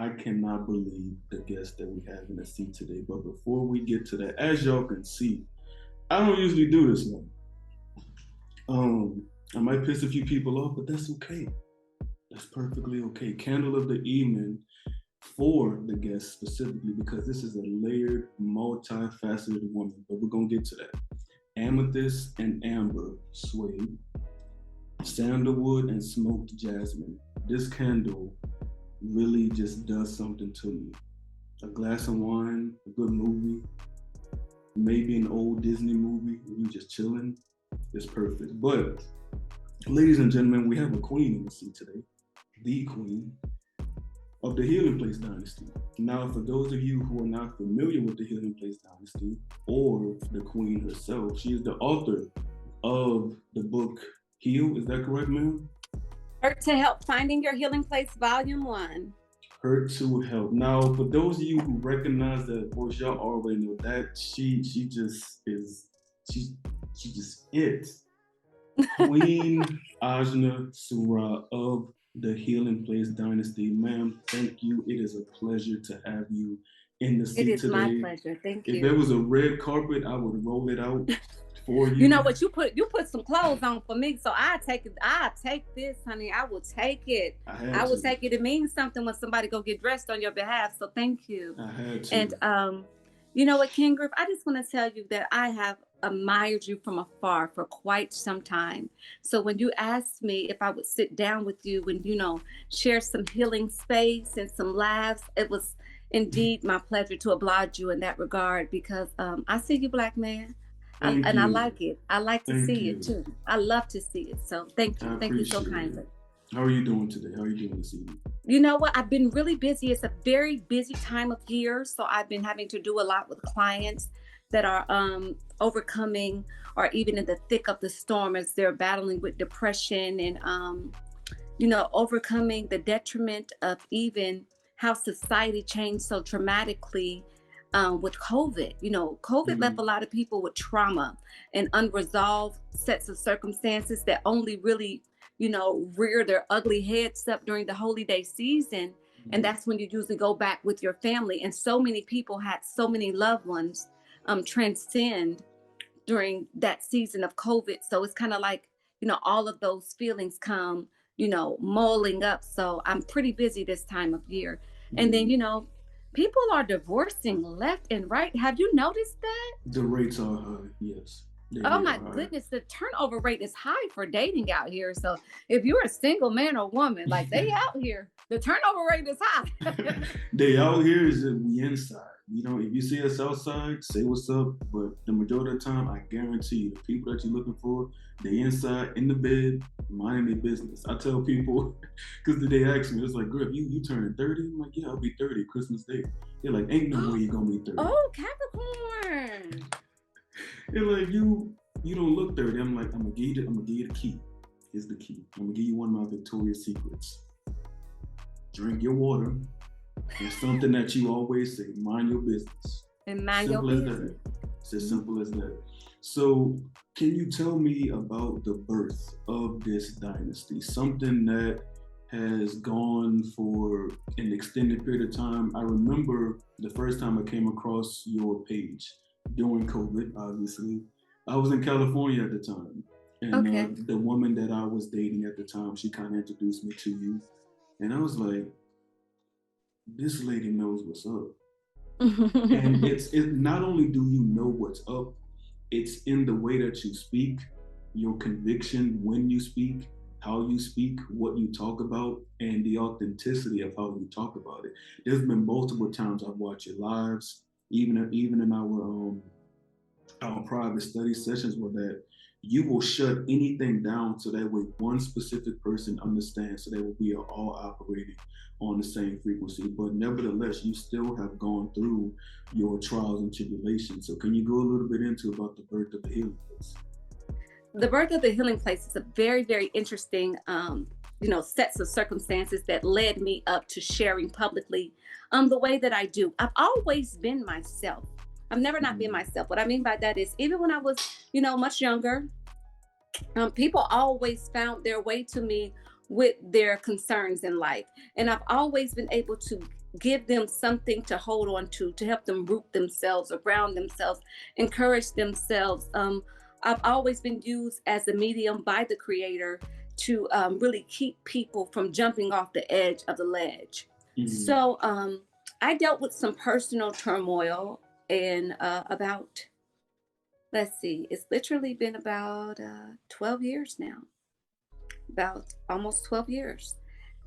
I cannot believe the guest that we have in the seat today. But before we get to that, as y'all can see, I don't usually do this one. I might piss a few people off, but that's okay. That's perfectly okay. Candle of the evening for the guest specifically because this is a layered, multifaceted woman. But we're gonna get to that. Amethyst and amber suede, sandalwood and smoked jasmine. This candle really just does something to me. A glass of wine, a good movie, maybe an old Disney movie where you just chilling. It's perfect. But ladies and gentlemen, we have a queen in the seat today, the queen of the Healing Place Dynasty. Now, for those of you who are not familiar with the Healing Place Dynasty or the queen herself, she is the author of the book Heal. Is that correct, ma'am? Hurt to Help Finding Your Healing Place, Volume 1. Hurt to Help. Now, for those of you who recognize that voice, y'all already know that she just is she just is Queen Ajna Surah of the Healing Place Dynasty. Ma'am, thank you. It is a pleasure to have you in the seat It is today. my pleasure. Thank you. If there was a red carpet, I would roll it out for you. You know what? You put some clothes on for me, so I take it. I take this, honey. I will take it. I will take it. It means something when somebody go get dressed on your behalf. So thank you. I had to. And you know what, King Griff? I just want to tell you that I have admired you from afar for quite some time. So when you asked me if I would sit down with you and share some healing space and some laughs, it was indeed my pleasure to oblige you in that regard because I see you, black man. And I like it. I like to see it too. I love to see it. So thank you. Thank you so kindly. How are you doing today? How are you doing this evening? You know what? I've been really busy. It's a very busy time of year. So I've been having to do a lot with clients that are overcoming or even in the thick of the storm as they're battling with depression and, overcoming the detriment of even how society changed so dramatically with COVID. COVID left a lot of people with trauma and unresolved sets of circumstances that only really, rear their ugly heads up during the holy day season. And that's when you usually go back with your family. And so many people had so many loved ones transcend during that season of COVID. So it's kind of like, all of those feelings come, mulling up. So I'm pretty busy this time of year. And then, people are divorcing left and right. Have you noticed that? The rates are high, yes. Oh my goodness, the turnover rate is high for dating out here. So if you're a single man or woman, like they out here, the turnover rate is high. They out here is that we inside. If you see us outside, say what's up. But the majority of the time, I guarantee you, the people that you're looking for, they inside in the bed, minding their business. I tell people, because they ask me, it's like, girl, you turning 30? I'm like, yeah, I'll be 30 Christmas Day. They're like, ain't no way you're gonna be 30. Oh, Capricorn. They're like, you don't look 30. I'm like, I'm gonna give you the key. Here's the key. I'm gonna give you one of my Victoria's Secrets. Drink your water. It's something that you always say, mind your business. And mind your business. It's as simple as that. So can you tell me about the birth of this dynasty? Something that has gone for an extended period of time. I remember the first time I came across your page during COVID, obviously. I was in California at the time. And the woman that I was dating at the time, she kind of introduced me to you. And I was like, this lady knows what's up. And it's not only do you know what's up, it's in the way that you speak, your conviction when you speak, how you speak, what you talk about, and the authenticity of how you talk about it. There's been multiple times I've watched your lives, even in our private study sessions, where that you will shut anything down so that way one specific person understands, so that we are all operating on the same frequency. But nevertheless, you still have gone through your trials and tribulations. So can you go a little bit into about the birth of the Healing Place? The birth of the Healing Place is a very, very interesting, sets of circumstances that led me up to sharing publicly the way that I do. I've always been myself. I've never not been myself. What I mean by that is even when I was, much younger, people always found their way to me with their concerns in life. And I've always been able to give them something to hold on to help them root themselves or ground themselves, encourage themselves. I've always been used as a medium by the Creator to really keep people from jumping off the edge of the ledge. Mm-hmm. So I dealt with some personal turmoil in about, let's see, it's literally been about 12 years now, about almost 12 years.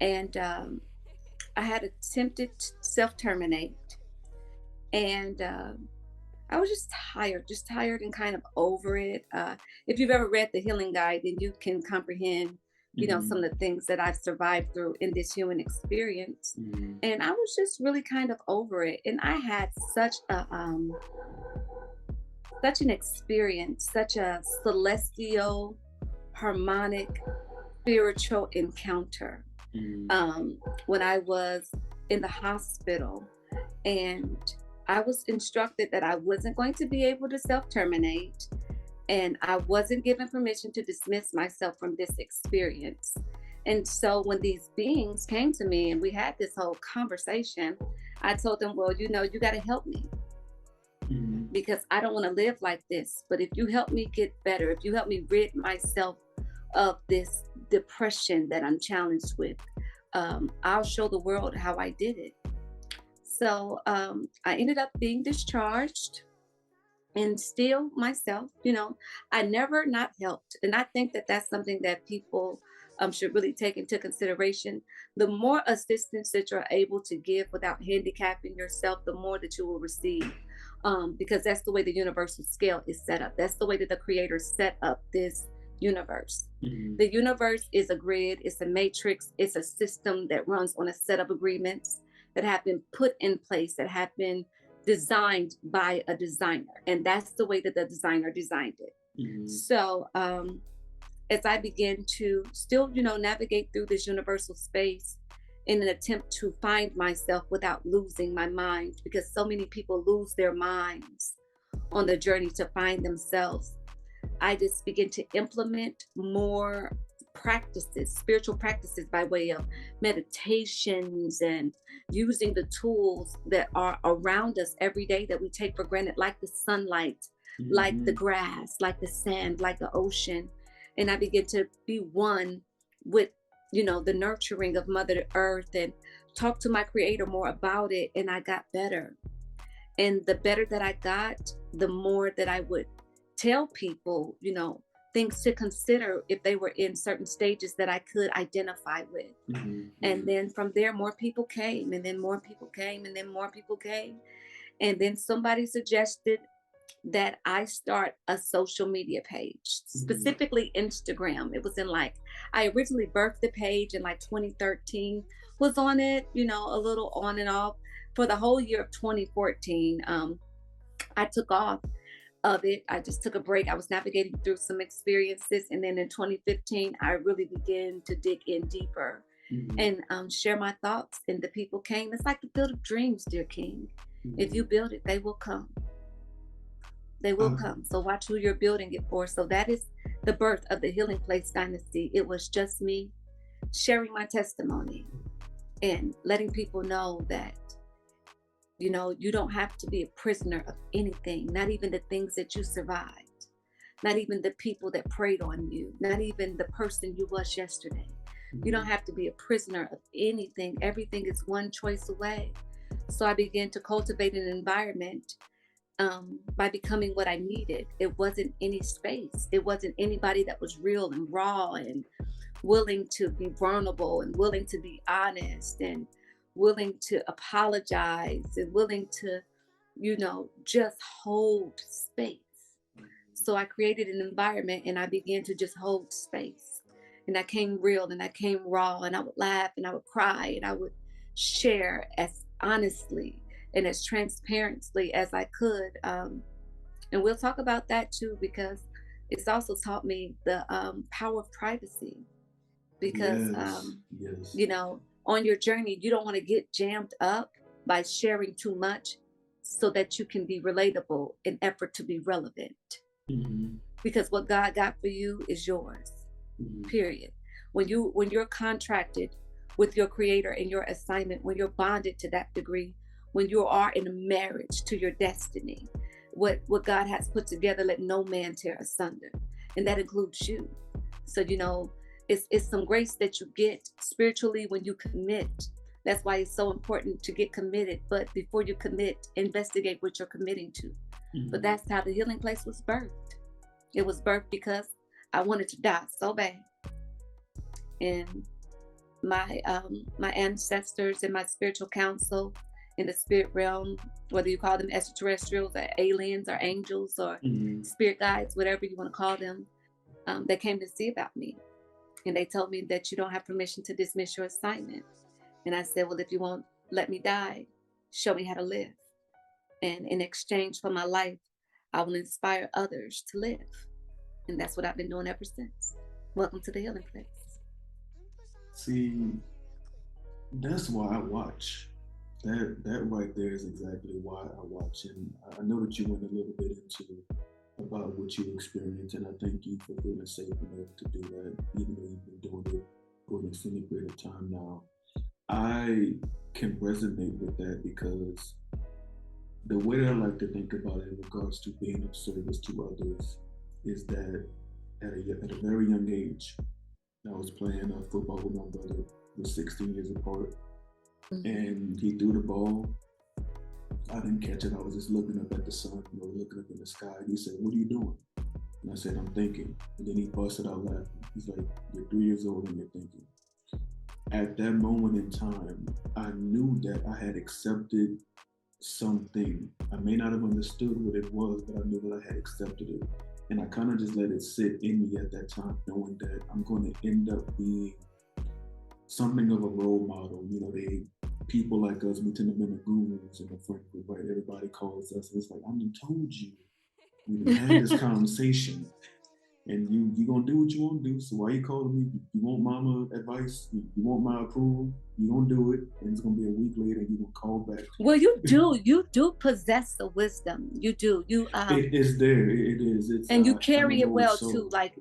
And I had attempted to self terminate. And I was just tired and kind of over it. If you've ever read the Healing Guide, then you can comprehend, some Mm-hmm. of the things that I've survived through in this human experience. Mm-hmm. And I was just really kind of over it. And I had such an experience, such a celestial, harmonic, spiritual encounter Mm-hmm. um, when I was in the hospital. And I was instructed that I wasn't going to be able to self terminate, and I wasn't given permission to dismiss myself from this experience. And so when these beings came to me and we had this whole conversation, I told them, well, you got to help me Mm-hmm. because I don't want to live like this. But if you help me get better, if you help me rid myself of this depression that I'm challenged with, I'll show the world how I did it. So I ended up being discharged and still myself, I never not helped. And I think that that's something that people should really take into consideration. The more assistance that you're able to give without handicapping yourself, the more that you will receive. Because that's the way the universal scale is set up. That's the way that the creator set up this universe. Mm-hmm. The universe is a grid, it's a matrix, it's a system that runs on a set of agreements that have been put in place, that have been designed by a designer. And that's the way that the designer designed it. Mm-hmm. So as I begin to still, navigate through this universal space in an attempt to find myself without losing my mind, because so many people lose their minds on the journey to find themselves, I just begin to implement more practices, spiritual practices by way of meditations and using the tools that are around us every day that we take for granted, like the sunlight, like the Mm-hmm. grass, like the sand, like the ocean. And I begin to be one with, the nurturing of Mother Earth and talk to my creator more about it. And I got better. And the better that I got, the more that I would tell people, things to consider if they were in certain stages that I could identify with. And Mm-hmm. then from there, more people came, and then more people came, and then more people came. And then somebody suggested that I start a social media page, Mm-hmm. specifically Instagram. It was in like, I originally birthed the page in like 2013, was on it, a little on and off for the whole year of 2014. I took off of it. I just took a break. I was navigating through some experiences. And then in 2015, I really began to dig in deeper Mm-hmm. and share my thoughts. And the people came. It's like the field of dreams, dear King. If you Mm-hmm. build it, they will come. They will Uh, come. So watch who you're building it for. So that is the birth of the Healing Place Dynasty. It was just me sharing my testimony and letting people know that you don't have to be a prisoner of anything, not even the things that you survived, not even the people that preyed on you, not even the person you was yesterday. You don't mm-hmm. have to be a prisoner of anything. Everything is one choice away. So I began to cultivate an environment by becoming what I needed. It wasn't any space. It wasn't anybody that was real and raw and willing to be vulnerable and willing to be honest and willing to apologize and willing to, just hold space. So I created an environment and I began to just hold space. And I came real and I came raw and I would laugh and I would cry and I would share as honestly and as transparently as I could. And we'll talk about that too, because it's also taught me the power of privacy. Because, Yes. Yes. on your journey, you don't want to get jammed up by sharing too much so that you can be relatable in effort to be relevant. Mm-hmm. Because what God got for you is yours. Mm-hmm. Period. When you're contracted with your creator and your assignment, when you're bonded to that degree, when you are in a marriage to your destiny, what God has put together, let no man tear asunder. And that includes you. So, it's some grace that you get spiritually when you commit. That's why it's so important to get committed. But before you commit, investigate what you're committing to. But Mhm. that's how the healing place was birthed. It was birthed because I wanted to die so bad. And my ancestors and my spiritual council in the spirit realm, whether you call them extraterrestrials or aliens or angels or Mhm. spirit guides, whatever you want to call them, they came to see about me. And they told me that you don't have permission to dismiss your assignment. And I said, well, if you won't let me die, show me how to live. And in exchange for my life, I will inspire others to live. And that's what I've been doing ever since. Welcome to the healing place. See, that's why I watch. That right there is exactly why I watch. And I know that you went a little bit into about what you experienced, and I thank you for feeling safe enough to do that, even though you've been doing it for an extended period of time now. I can resonate with that because the way that I like to think about it in regards to being of service to others is that at a very young age, I was playing football with my brother. We're 16 years apart, Mhm. and he threw the ball. I didn't catch it. I was just looking up at the sun, looking up in the sky. He said, "What are you doing?" And I said, "I'm thinking." And then he busted out laughing. He's like, "You're 3 years old and you're thinking." At that moment in time, I knew that I had accepted something. I may not have understood what it was, but I knew that I had accepted it. And I kind of just let it sit in me at that time, knowing that I'm going to end up being something of a role model. They people like us, we tend to be the gurus in the friend group, right? Everybody calls us. It's like, I done told you. We done had this conversation. And you gonna do what you want to do. So why you calling me? You want mama advice? You want my approval? You gonna do it, and it's gonna be a week later, and you gonna call back. Well, you do possess the wisdom. You do. It is there. It is. It's And you I don't carry it know. It's well too. so. Like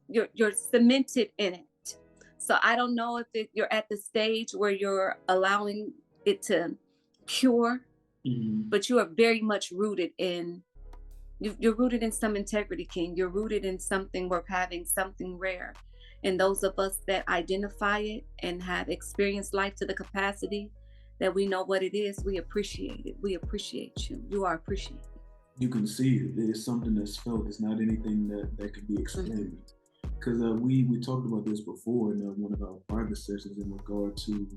you're cemented in it. So I don't know if you're at the stage where you're allowing it to cure, Mhm. but you are very much rooted in you're rooted in some integrity, King. You're rooted in something worth having, something rare. And those of us that identify it and have experienced life to the capacity that we know what it is, we appreciate it. We appreciate you. You are appreciated. You can see it. It's something that's felt. It's not anything that can be Mhm. explained. Because we talked about this before in one of our private sessions in regard to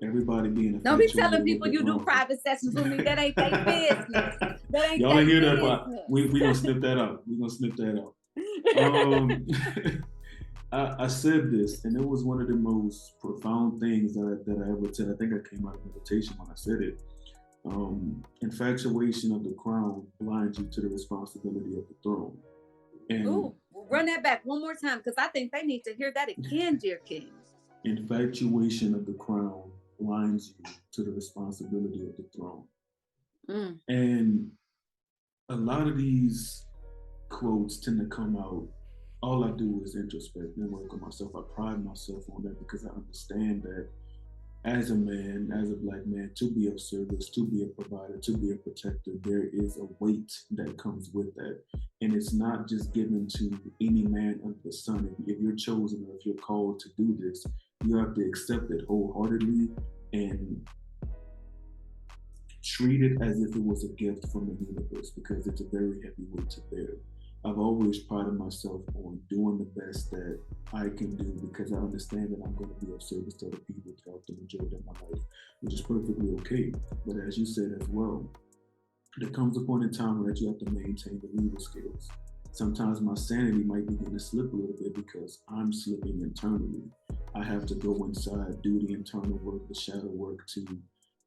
everybody being Don't be telling infatuated with people the you do crown. private sessions with me. That ain't their business. That ain't Y'all their didn't hear that part. business. We gonna snip that out. We gonna snip that out. Um, I said this, and it was one of the most profound things that I ever said. I think I came out of meditation when I said it. Infatuation of the crown blinds you to the responsibility of the throne. And Ooh, run that back one more time because I think they need to hear that again, dear King. infatuation of the crown blinds you to the responsibility of the throne. Mm. And a lot of these quotes tend to come out. All I do is introspect and work on myself. I pride myself on that because I understand that as a man, as a black man, to be of service, to be a provider, to be a protector, there is a weight that comes with that. And it's not just given to any man under the sun. If you're chosen or if you're called to do this, you have to accept it wholeheartedly and treat it as if it was a gift from the universe because it's a very heavy weight to bear. I've always prided myself on doing the best that I can do because I understand that I'm going to be of service to other people throughout the majority of my life, which is perfectly okay. But as you said as well, there comes a point in time where you have to maintain the leader skills. Sometimes my sanity might begin to slip a little bit because I'm slipping internally. I have to go inside, do the internal work, the shadow work to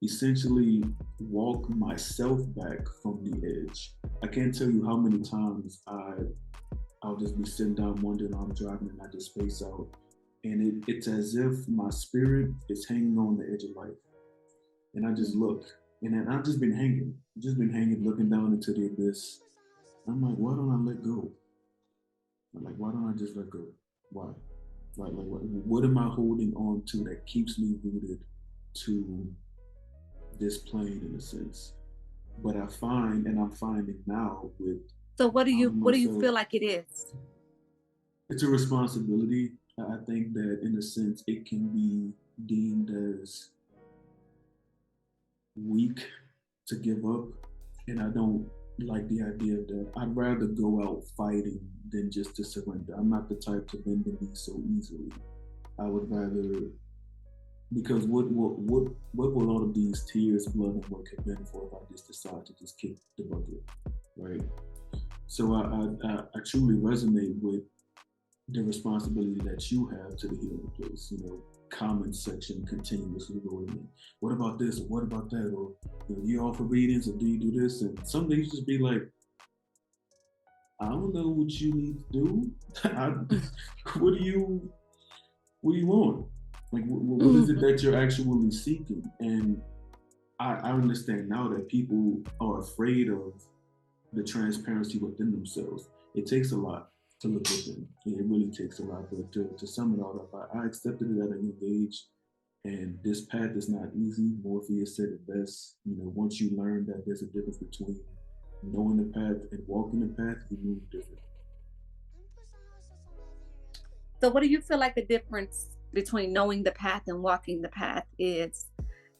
essentially walk myself back from the edge. I can't tell you how many times I'll just be sitting down wondering I'm driving and I just space out. And it's as if my spirit is hanging on the edge of life. And I just look. And then I've just been hanging, looking down into the abyss. I'm like, why don't I let go? I'm like, why don't I just let go? Why? Like what am I holding on to that keeps me rooted to this plane in a sense? But I find, and I'm finding now with So what do you myself, feel like it is? it's a responsibility. I think that in a sense it can be deemed as weak to give up, and I don't like the idea of that. I'd rather go out fighting than just to surrender. I'm not the type to bend the knee so easily. I would rather, because what will all of these tears, blood, and work have been for if I just decide to just kick the bucket, right? So I truly resonate with the responsibility that you have to the healing place. Comment section continuously going in. What about this? Or what about that? Or you offer readings, or do you do this? And some days just be like, I don't know what you need to do. What do you want? Like, what is it that you're actually seeking? And I understand now that people are afraid of the transparency within themselves. It takes a lot to look within. It really takes a lot. But to sum it all up, I accepted it at a young age. And this path is not easy. Morpheus said it best. Once you learn that there's a difference between knowing the path and walking the path, you move different. So what do you feel like the difference between knowing the path and walking the path is?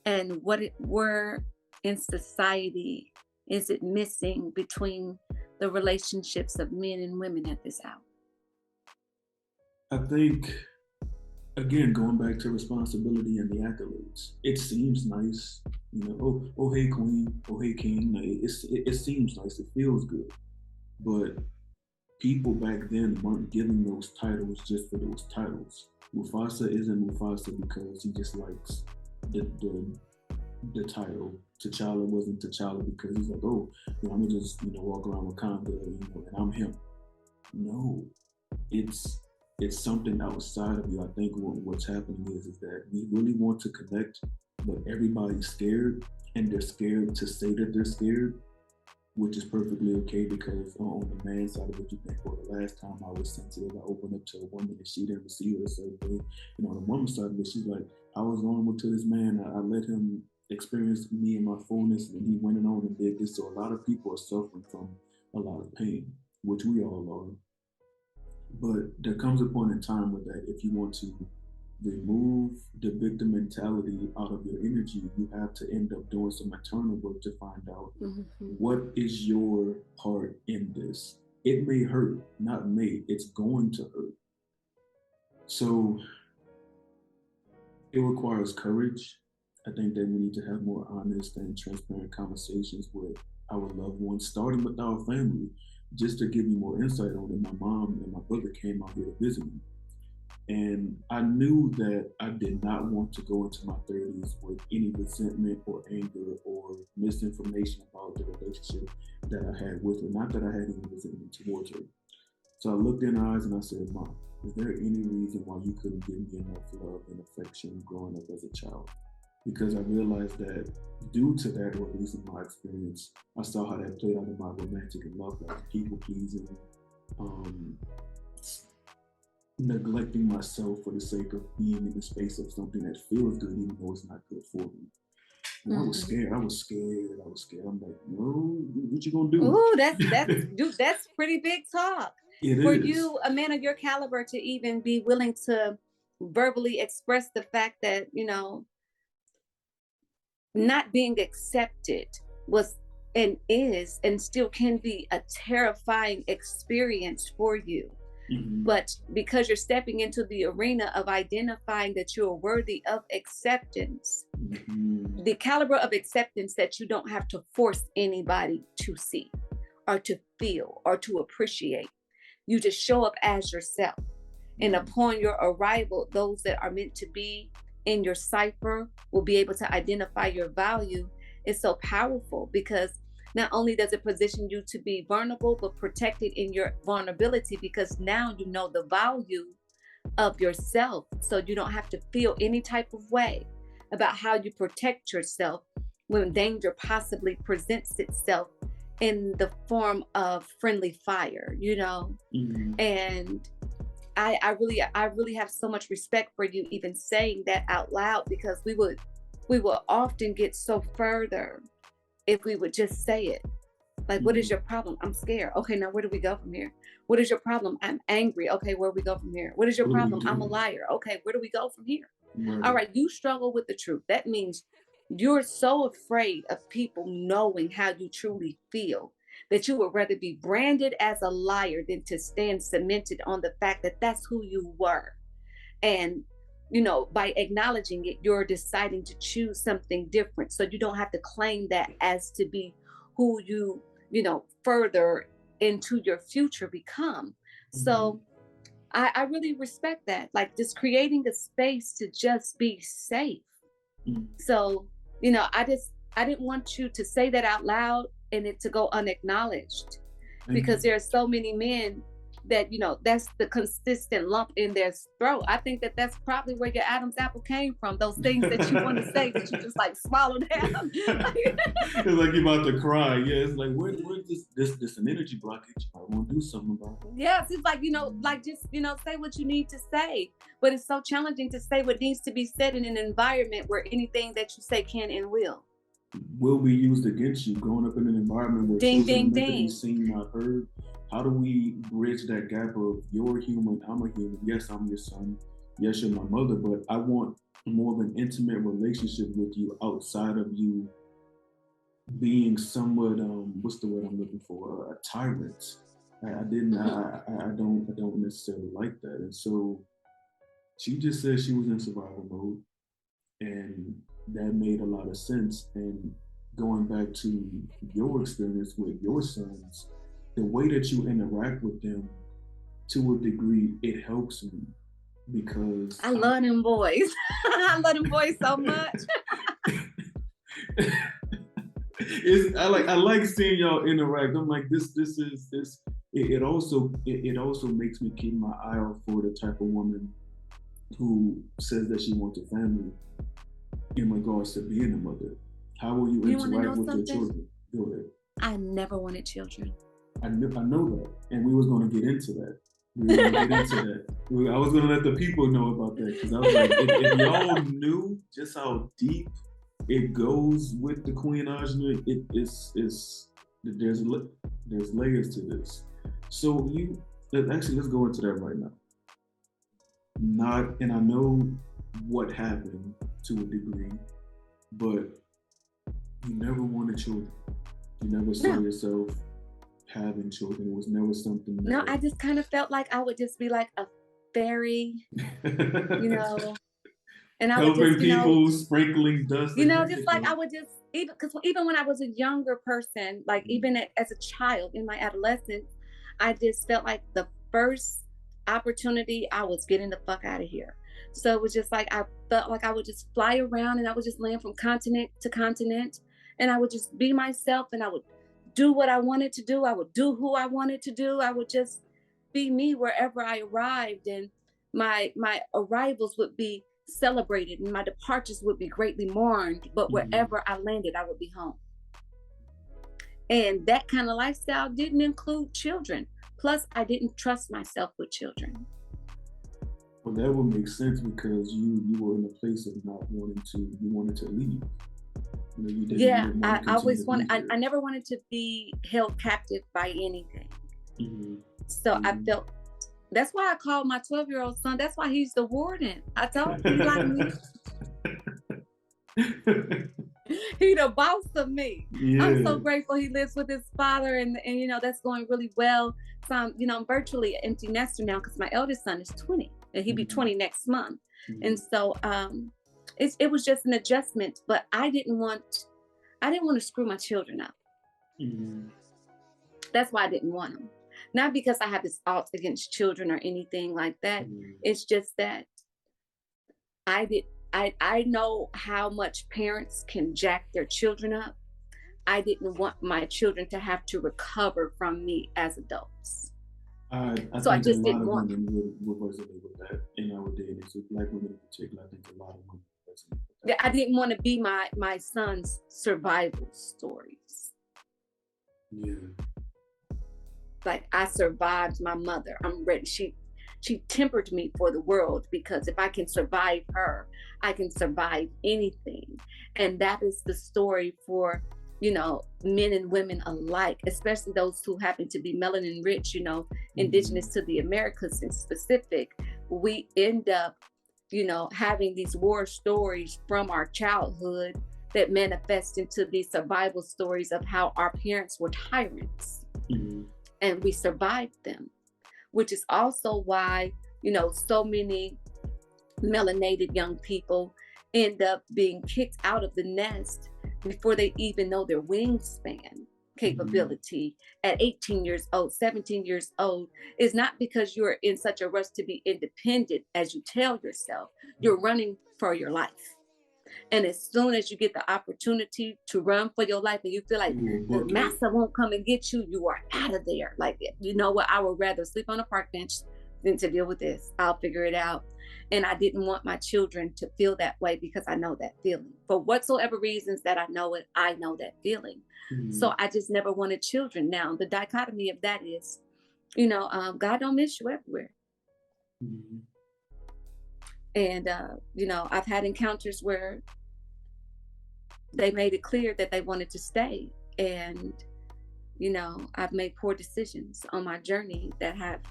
And where in society is it missing between the relationships of men and women at this hour? I think, again, going back to responsibility and the accolades, it seems nice. Oh hey queen, oh hey king. It seems nice. It feels good. But people back then weren't giving those titles just for those titles. Mufasa isn't Mufasa because he just likes the title. T'Challa wasn't T'Challa because he's like, oh, I'm gonna just walk around Wakanda, and I'm him. No, it's something outside of you. I think what's happening is that we really want to connect, but everybody's scared, and they're scared to say that they're scared, which is perfectly okay because on the man side of it, you think, well, the last time I was sensitive, I opened up to a woman and she didn't receive it a certain way. On the woman side of it, she's like, I was vulnerable to this man. I let him experience me in my fullness, and he went on and did this. So a lot of people are suffering from a lot of pain, which we all are. But there comes a point in time where that if you want to remove the victim mentality out of your energy, you have to end up doing some internal work to find out what is your part in this. It may hurt, not may, it's going to hurt. So it requires courage. I think that we need to have more honest and transparent conversations with our loved ones, starting with our family. Just to give you more insight on it, my mom and my brother came out here to visit me. And I knew that I did not want to go into my 30s with any resentment or anger or misinformation about the relationship that I had with her. Not that I had any resentment towards her. So I looked in her eyes and I said, Mom, is there any reason why you couldn't give me enough love and affection growing up as a child? Because I realized that due to that, or at least in my experience, I saw how that played out in my romantic and love life, people pleasing, um, neglecting myself for the sake of being in the space of something that feels good, even though it's not good for me. And I was scared. I'm like, no, what you gonna do? Oh, that's pretty big talk. It For is. you, a man of your caliber, to even be willing to verbally express the fact that, not being accepted was and is and still can be a terrifying experience for you. Mm-hmm. But because you're stepping into the arena of identifying that you're worthy of acceptance, the caliber of acceptance that you don't have to force anybody to see or to feel or to appreciate. You just show up as yourself. And upon your arrival, those that are meant to be in your cipher will be able to identify your value. Is so powerful because not only does it position you to be vulnerable, but protected in your vulnerability because now you know the value of yourself. So you don't have to feel any type of way about how you protect yourself when danger possibly presents itself in the form of friendly fire, And I really have so much respect for you even saying that out loud, because we will often get so further if we would just say it. Like, what is Mhm. your problem? I'm scared. Okay, now where do we go from here? What is your problem? I'm angry. Okay, where do we go from here? What is your What do we problem? I'm a do? liar. Okay, where do we go from here? All Right. right, you struggle with the truth. That means you're so afraid of people knowing how you truly feel that you would rather be branded as a liar than to stand cemented on the fact that that's who you were. And by acknowledging it, you're deciding to choose something different, so you don't have to claim that as to be who further into your future become. Mhm. So I really respect that, like just creating a space to just be safe. Mhm. So I didn't want you to say that out loud and it to go unacknowledged, Thank because you. there are so many men that that's the consistent lump in their throat. I think that that's probably where your Adam's apple came from. Those things that you want to say that you just like swallow down. It's like you're about to cry. Yeah, it's like where's this an energy blockage? I want to do something about it. Yes, it's like like just say what you need to say. But it's so challenging to say what needs to be said in an environment where anything that you say can and will. Will be used against you. Growing up in an environment where Ding, children are ding, meant to be ding. seen, not heard, how do we bridge that gap of you're human, I'm a human? Yes, I'm your son. Yes, you're my mother, but I want more of an intimate relationship with you outside of you being somewhat what's the word I'm looking for? A tyrant. I didn't Hmm. I don't necessarily like that. And so she just said she was in survival mode, and that made a lot of sense. And going back to your experience with your sons, the way that you interact with them, to a degree, it helps me because I love them boys. I love them boys so much. I like seeing y'all interact. I'm like this. It also makes me keep my eye out for the type of woman who says that she wants a family in regards to being a mother. How will you You want to know interact with your something? children? Go ahead. I never wanted children. I know that, and we was going to get into that. We were going to get into that. I was going to let the people know about that because I was like, if y'all knew just how deep it goes with the Queen Ajna, it's there's there's layers to this. So let's go into that right now. Not, and I know what happened to a degree, but you never wanted children. You never saw No, yourself having children. It was never something no, I just kind of felt like I would just be like a fairy, you that know, and I would helping just, people, sprinkling dust. Like, here just you like I go. would just, even because even when I was a younger person, like even as a child in my adolescence, I just felt like the first opportunity I was getting the fuck out of here. So it was just like I felt like I would just fly around and I would just land from continent to continent, and I would just be myself and I would do what I wanted to do. I would do who I wanted to do. I would just be me wherever I arrived, and my arrivals would be celebrated and my departures would be greatly mourned, but Mhm. wherever I landed I would be home. And that kind of lifestyle didn't include children, plus I didn't trust myself with children. Well, that would make sense because you were in a place of not wanting to. You wanted to leave. You know, you Yeah, didn't want I to continue always to wanted, be here. I never wanted to be held captive by anything. Mm-hmm. So I felt, that's why I called my 12-year-old son, that's why he's the warden. I told him he like me. He the boss of me. I'm so Yeah. grateful he lives with his father, and that's going really well. So I'm virtually an empty nester now because my eldest son is 20 and he'll be Mm-hmm. 20 next month. And Mm-hmm. so it was just an adjustment, but I didn't want to screw my children up. Mm-hmm. That's why I didn't want them. Not because I have this alt against children or anything like that. It's just that I did I know how much parents can jack their children up. I didn't want my children to have to recover from me as adults. I So I think a just lot didn't of want women them. would resonate with that in our day and age. So Black women in particular, I think a lot of women resonate with that. Yeah, I didn't want to be my son's survival stories. Yeah. Like I survived my mother. I'm ready. She tempered me for the world, because if I can survive her, I can survive anything. And that is the story for, men and women alike, especially those who happen to be melanin rich, indigenous Mhm. to the Americas in specific. We end up, having these war stories from our childhood that manifest into these survival stories of how our parents were tyrants Mhm. and we survived them, which is also why, so many melanated young people end up being kicked out of the nest before they even know their wingspan Mhm. capability at 18 years old, 17 years old, is not because you're in such a rush to be independent as you tell yourself. You're running for your life. And as soon as you get the opportunity to run for your life and you feel like You will the book it. massa won't come and get you, you are out of there. Like, you know what? I would rather sleep on a park bench than to deal with this. I'll figure it out. And I didn't want my children to feel that way, because I know that feeling. For whatsoever reasons that I know it, I know that feeling. So Mhm. I just never wanted children. Now, the dichotomy of that is, God don't miss you everywhere. Mhm. And, I've had encounters where they made it clear that they wanted to stay. And, I've made poor decisions on my journey that have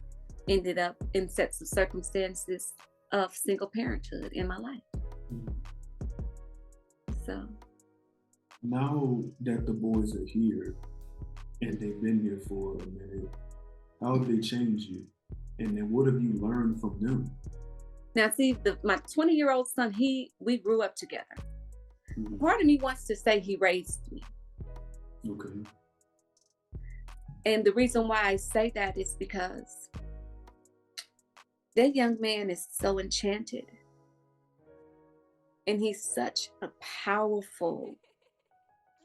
ended up in sets of circumstances of single parenthood in my life. Mhm. So, Now that the boys are here and they've been here for a minute, how have they changed you? And then what have you learned from them? now see, my 20-year-old son, we grew up together. Mhm. Part of me wants to say he raised me. Okay. And the reason why I say that is because that young man is so enchanted, and he's such a powerful,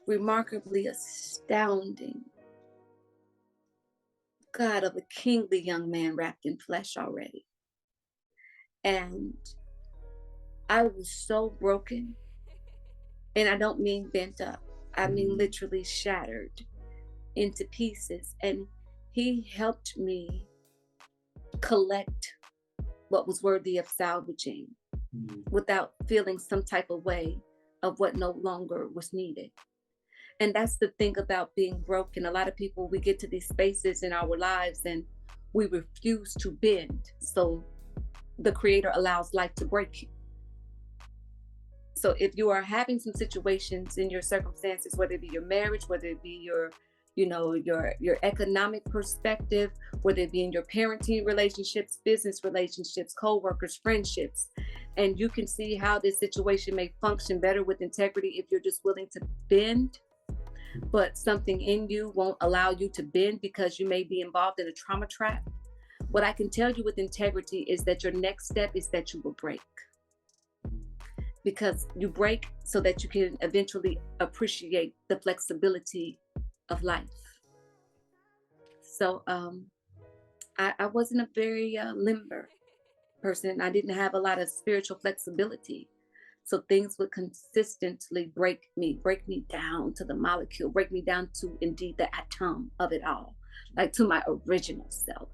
remarkably astounding God of a kingly young man wrapped in flesh already. And I was so broken, and I don't mean bent up, I mean Mhm. literally shattered into pieces. And he helped me collect what was worthy of salvaging Mhm. without feeling some type of way of what no longer was needed. And that's the thing about being broken. A lot of people, we get to these spaces in our lives and we refuse to bend. So the creator allows life to break you. So if you are having some situations in your circumstances, whether it be your marriage, whether it be your economic perspective, whether it be in your parenting relationships, business relationships, co-workers, friendships, and you can see how this situation may function better with integrity if you're just willing to bend, but something in you won't allow you to bend because you may be involved in a trauma trap. What I can tell you with integrity is that your next step is that you will break, because you break so that you can eventually appreciate the flexibility of life. So I wasn't a very limber person. I didn't have a lot of spiritual flexibility. So things would consistently break me down to the molecule, break me down to indeed the atom of it all, like to my original self,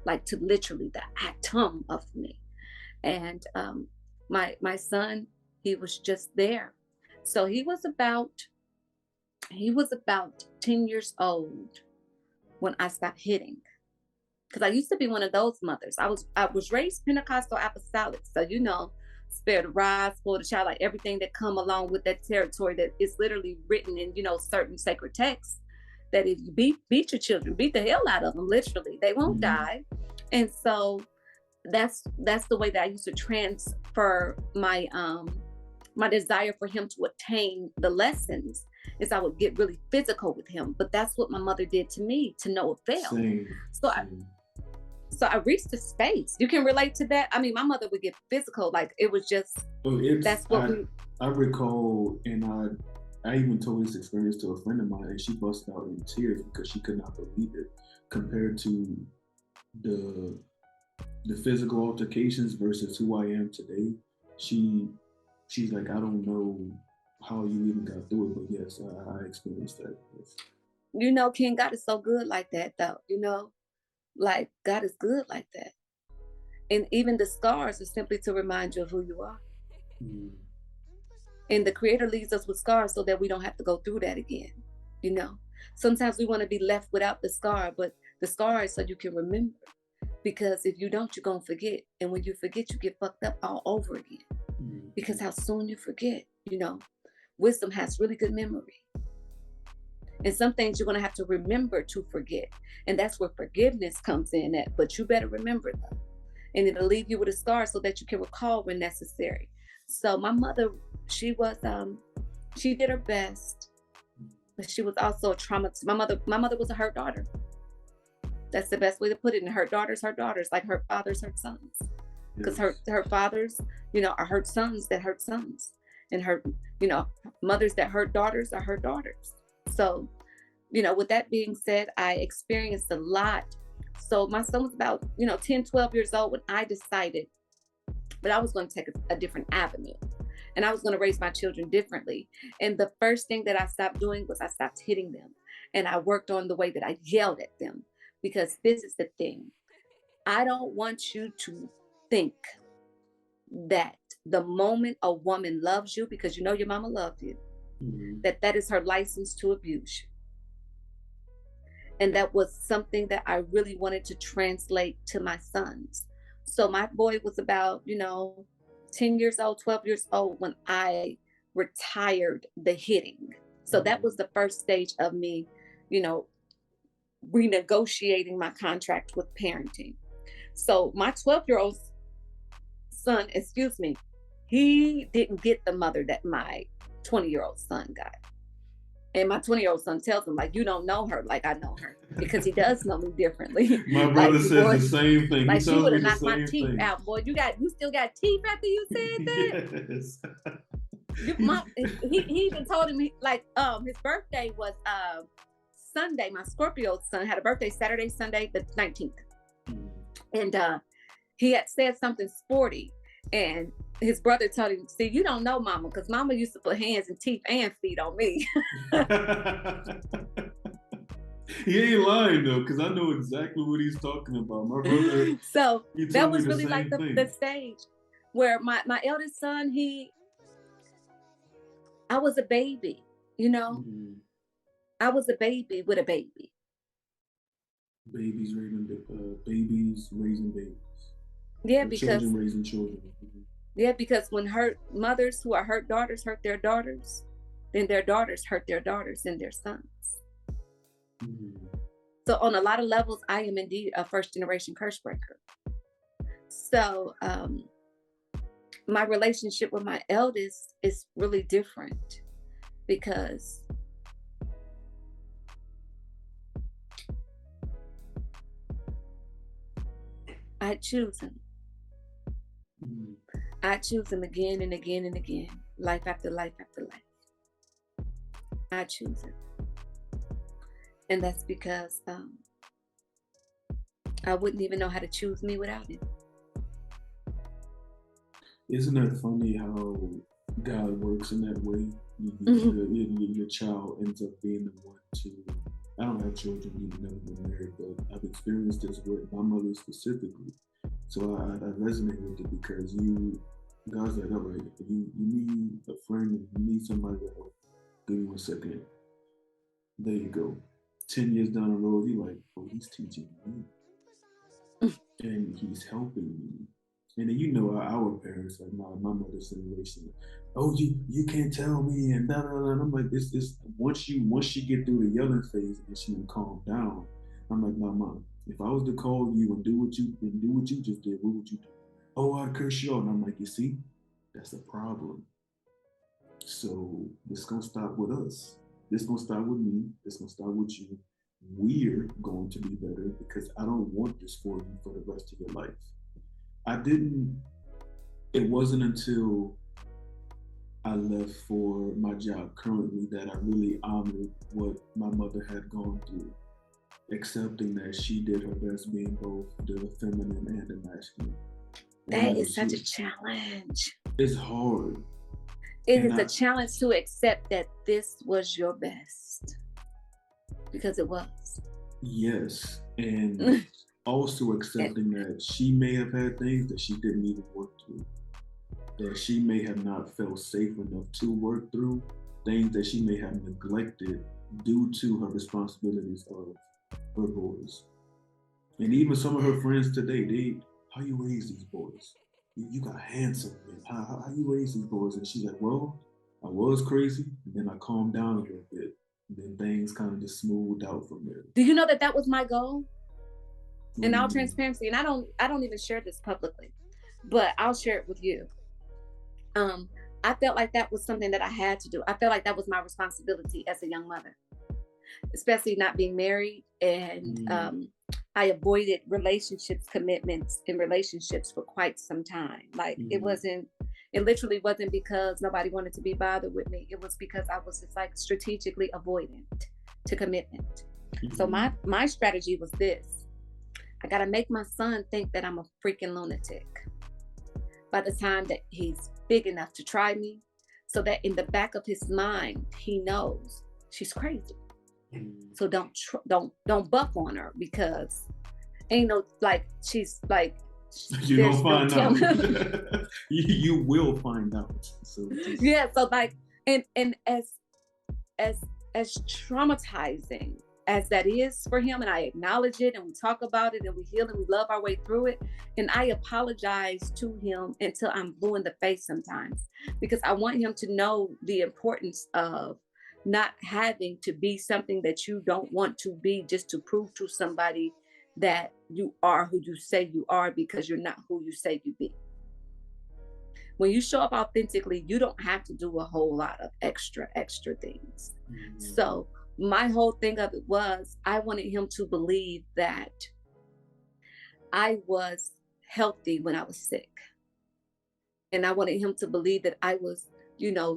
like to literally the atom of me. And my son, he was just there. So he was about 10 years old when I stopped hitting. Because I used to be one of those mothers. I was raised Pentecostal apostolic, so spare the rod, spoil the child, like everything that come along with that territory that is literally written in certain sacred texts. That if you beat your children, beat the hell out of them, literally, they won't Mhm. die. And so that's the way that I used to transfer my desire for him to attain the lessons, is I would get really physical with him. But that's what my mother did to me to no avail. Same. So I, Same. so I reached a space. You can relate to that. I mean, my mother would get physical. Like it was just So that's it's what we. I recall, and I even told this experience to a friend of mine, and she busted out in tears because she could not believe it. Compared to the the physical altercations versus who I am today, she she's like, I don't know how you even got through it, but yes, I experienced that. Yes. King, God is so good like that, though. Like God is good like that. And even the scars are simply to remind you of who you are. And the creator leaves us with scars so that we don't have to go through that again. You know, sometimes we want to be left without the scar, but the scar is so you can remember. Because if you don't, you're going to forget. And when you forget, you get fucked up all over again. Because how soon you forget, you know, wisdom has really good memory. And some things you're going to have to remember to forget. And that's where forgiveness comes in at. But you better remember them. And it'll leave you with a scar so that you can recall when necessary. So my mother, she did her best, but she was also a trauma. My mother was a hurt daughter. That's the best way to put it. And her daughters, like her fathers hurt sons. Because her fathers, you know, are hurt sons that hurt sons. And her, you know, mothers that hurt daughters are her daughters. So, you know, with that being said, I experienced a lot. So my son was about, you know, 10, 12 years old when I decided that I was going to take a different avenue. And I was going to raise my children differently. And the first thing that I stopped doing was I stopped hitting them. And I worked on the way that I yelled at them. Because this is the thing. I don't want you to think that the moment a woman loves you, because you know your mama loved you, that is her license to abuse you. And that was something that I really wanted to translate to my sons. So my boy was about, you know, 10 years old, 12 years old when I retired the hitting. So that was the first stage of me, you know, renegotiating my contract with parenting. So my 12-year-old son, he didn't get the mother that my 20-year-old son got. And my 20-year-old son tells him, like, you don't know her like I know her, because he does know me differently. My brother says boy, the same thing. Like, he she would have me knocked my teeth out, boy. You still got teeth after you said that? Yes. He even told him, like, his birthday was Sunday. My Scorpio son had a birthday Saturday, Sunday, the 19th. And he had said something sporty. And his brother told him, see, you don't know mama, because mama used to put hands and teeth and feet on me. He ain't lying though, because I know exactly what he's talking about. My brother. So that was really like the stage where my eldest son, I was a baby, you know. I was a baby with a baby. Babies raising babies. Yeah, because children raising children. Yeah, because when hurt mothers who are hurt daughters hurt their daughters, then their daughters hurt their daughters and their sons. So on a lot of levels, I am indeed a first generation curse breaker. So my relationship with my eldest is really different because I choose him. I choose him again and again and again, life after life after life. I choose him. And that's because I wouldn't even know how to choose me without him. Isn't that funny how God works in that way? Your child ends up being the one to, I don't have children, you've never been married, but I've experienced this with my mother specifically. So I resonate with it because God's like, all right, you need a friend, you need somebody to help. Give me 1 second. There you go. 10 years down the road, you're like, oh, he's teaching me. And he's helping me. And then you know our parents, like my mother's generation, oh, you can't tell me, and da da da. And I'm like, this once she get through the yelling phase and she can calm down, I'm like, nah, mom, if I was to call you and do what you just did, what would you do? Oh, I'd curse you out. And I'm like, you see, that's a problem. So this gonna stop with us. This gonna start with me. This gonna start with you. We're going to be better because I don't want this for you for the rest of your life. It wasn't until I left for my job currently that I really honored what my mother had gone through, accepting that she did her best being both the feminine and the masculine. That is such a challenge. It's hard. It is a challenge to accept that this was your best. Because it was. Yes. And also And accepting that she may have had things that she didn't even work through, that she may have not felt safe enough to work through, things that she may have neglected due to her responsibilities of her boys. And even some of her friends today, how you raise these boys? You got handsome, man. How you raise these boys? And she's like, well, I was crazy, and then I calmed down a little bit. And then things kind of just smoothed out from there. do you know that that was my goal? What In do you all mean? transparency, and I don't even share this publicly, but I'll share it with you. Um, I felt like that was something that I had to do. I felt like that was my responsibility as a young mother, especially not being married. And Mm, I avoided relationships, commitments in relationships for quite some time. Like mm, it literally wasn't because nobody wanted to be bothered with me. It was because I was just like strategically avoidant to commitment. So mm, my strategy was this: I gotta make my son think that I'm a freaking lunatic by the time that he's big enough to try me, so that in the back of his mind he knows she's crazy. mm. So don't buck on her, because ain't no, like, she's like, You're gonna there's no find out. telling. You will find out. So just Yeah, so like, and as as traumatizing as that is for him, and I acknowledge it, and we talk about it, and we heal, and we love our way through it, and I apologize to him until I'm blue in the face sometimes, because I want him to know the importance of not having to be something that you don't want to be, just to prove to somebody that you are who you say you are, because you're not who you say you be. When you show up authentically, you don't have to do a whole lot of extra things. mm, So my whole thing of it was, I wanted him to believe that I was healthy when I was sick. And I wanted him to believe that I was,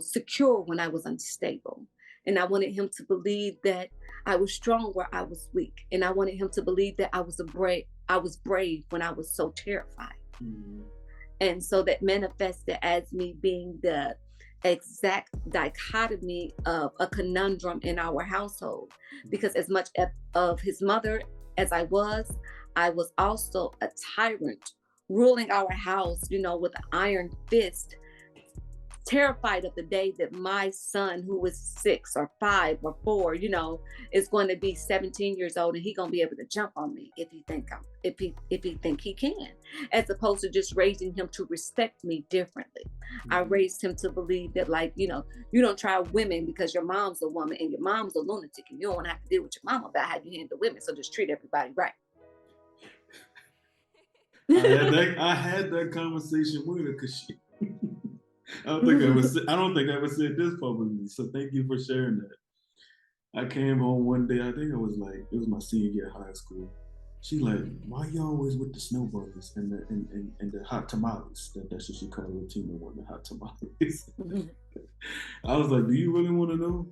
secure when I was unstable. And I wanted him to believe that I was strong where I was weak. And I wanted him to believe that I was brave when I was so terrified. mm, And so that manifested as me being the exact dichotomy of a conundrum in our household. Because as much of his mother as I was also a tyrant, ruling our house, with an iron fist, terrified of the day that my son, who is 6 or 5 or 4, is going to be 17 years old, and he gonna be able to jump on me if he think he can, as opposed to just raising him to respect me differently. I mm. raised him to believe that, like, you don't try women because your mom's a woman and your mom's a lunatic, and you don't want to have to deal with your mom about how you handle women. So just treat everybody right. I had that conversation with her because she. I don't think I ever said this publicly. So thank you for sharing that. I came home one day. I think it was my senior year of high school. She like, why you always with the snow bunnies and the hot tamales? That's what she called Latina one, the hot tamales. I was like, do you really want to know?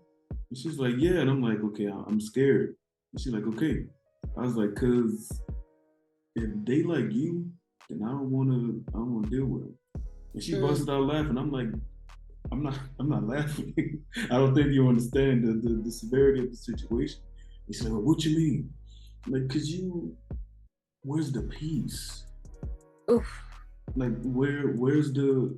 And she's like, yeah. And I'm like, okay, I'm scared. And she's like, okay. I was like, cause if they like you, then I don't wanna deal with them. And she Mm. busted out laughing. I'm like, I'm not laughing. I don't think you understand the severity of the situation. And she's like, well, what you mean? Like, cause where's the peace? Oof. Like, where's the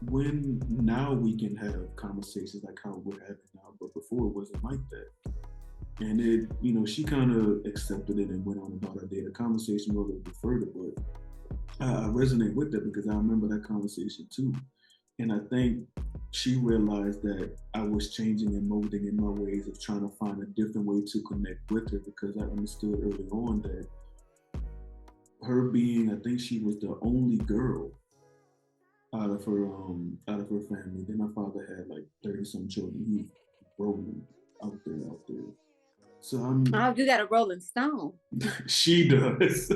when now we can have conversations like how we're having now, but before it wasn't like that. And she kind of accepted it and went on about her day. The conversation went a little bit further, but I resonate with that because I remember that conversation too. And I think she realized that I was changing and molding in my ways of trying to find a different way to connect with her, because I understood early on that her being, I think she was the only girl out of her family. Then her father had like 30 some children. He's rolling out there. So I'm Oh, you got a Rolling Stone. she does.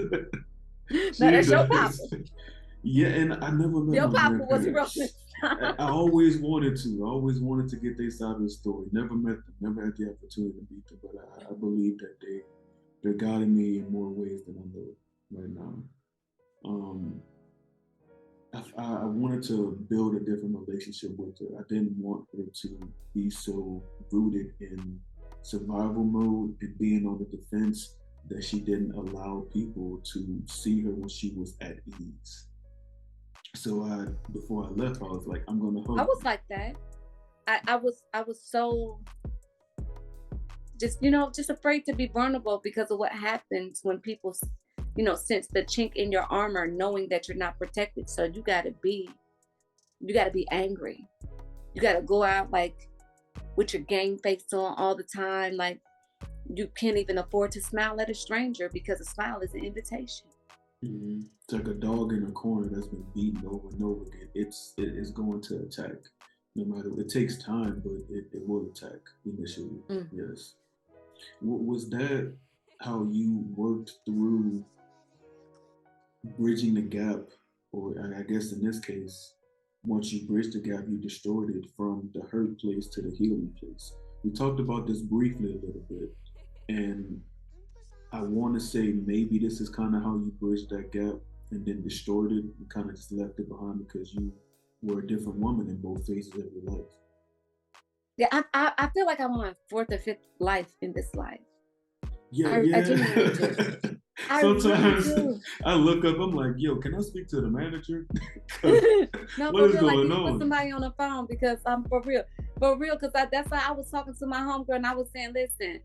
No, She that's your papa. does. Yeah, and I never met Your my papa was a Rolling grandparents. Stone. I always wanted to. I always wanted to get their side of the story. Never met them. Never had the opportunity to meet them. But I believe that they're guiding me in more ways than I know right now. Um, I wanted to build a different relationship with her. I didn't want her to be so rooted in survival mode and being on the defense that she didn't allow people to see her when she was at ease. So before I left, I was like, I'm gonna I hug was you. like that. I was so just just afraid to be vulnerable because of what happens when people sense the chink in your armor, knowing that you're not protected. So you got to be angry. You got to go out like with your game face on all the time, like you can't even afford to smile at a stranger because a smile is an invitation. It's like a dog in a corner that's been beaten over and over again. It is going to attack, no matter. It takes time, but it will attack initially. Mm. Yes. Was that how you worked through bridging the gap, or I guess in this case, once you bridge the gap, you destroyed it from the hurt place to the healing place. We talked about this briefly a little bit, and I want to say maybe this is kind of how you bridged that gap and then destroyed it and kind of just left it behind because you were a different woman in both phases of your life. Yeah, I feel like I'm on my fourth or fifth life in this life. Yeah, I genuinely do. yeah. I really Sometimes do. I look up, I'm like, yo, can I speak to the manager? No, What for is real. Like, going can you put on? somebody on the phone? Because I'm for real. For real, because that's why I was talking to my homegirl and I was saying, listen,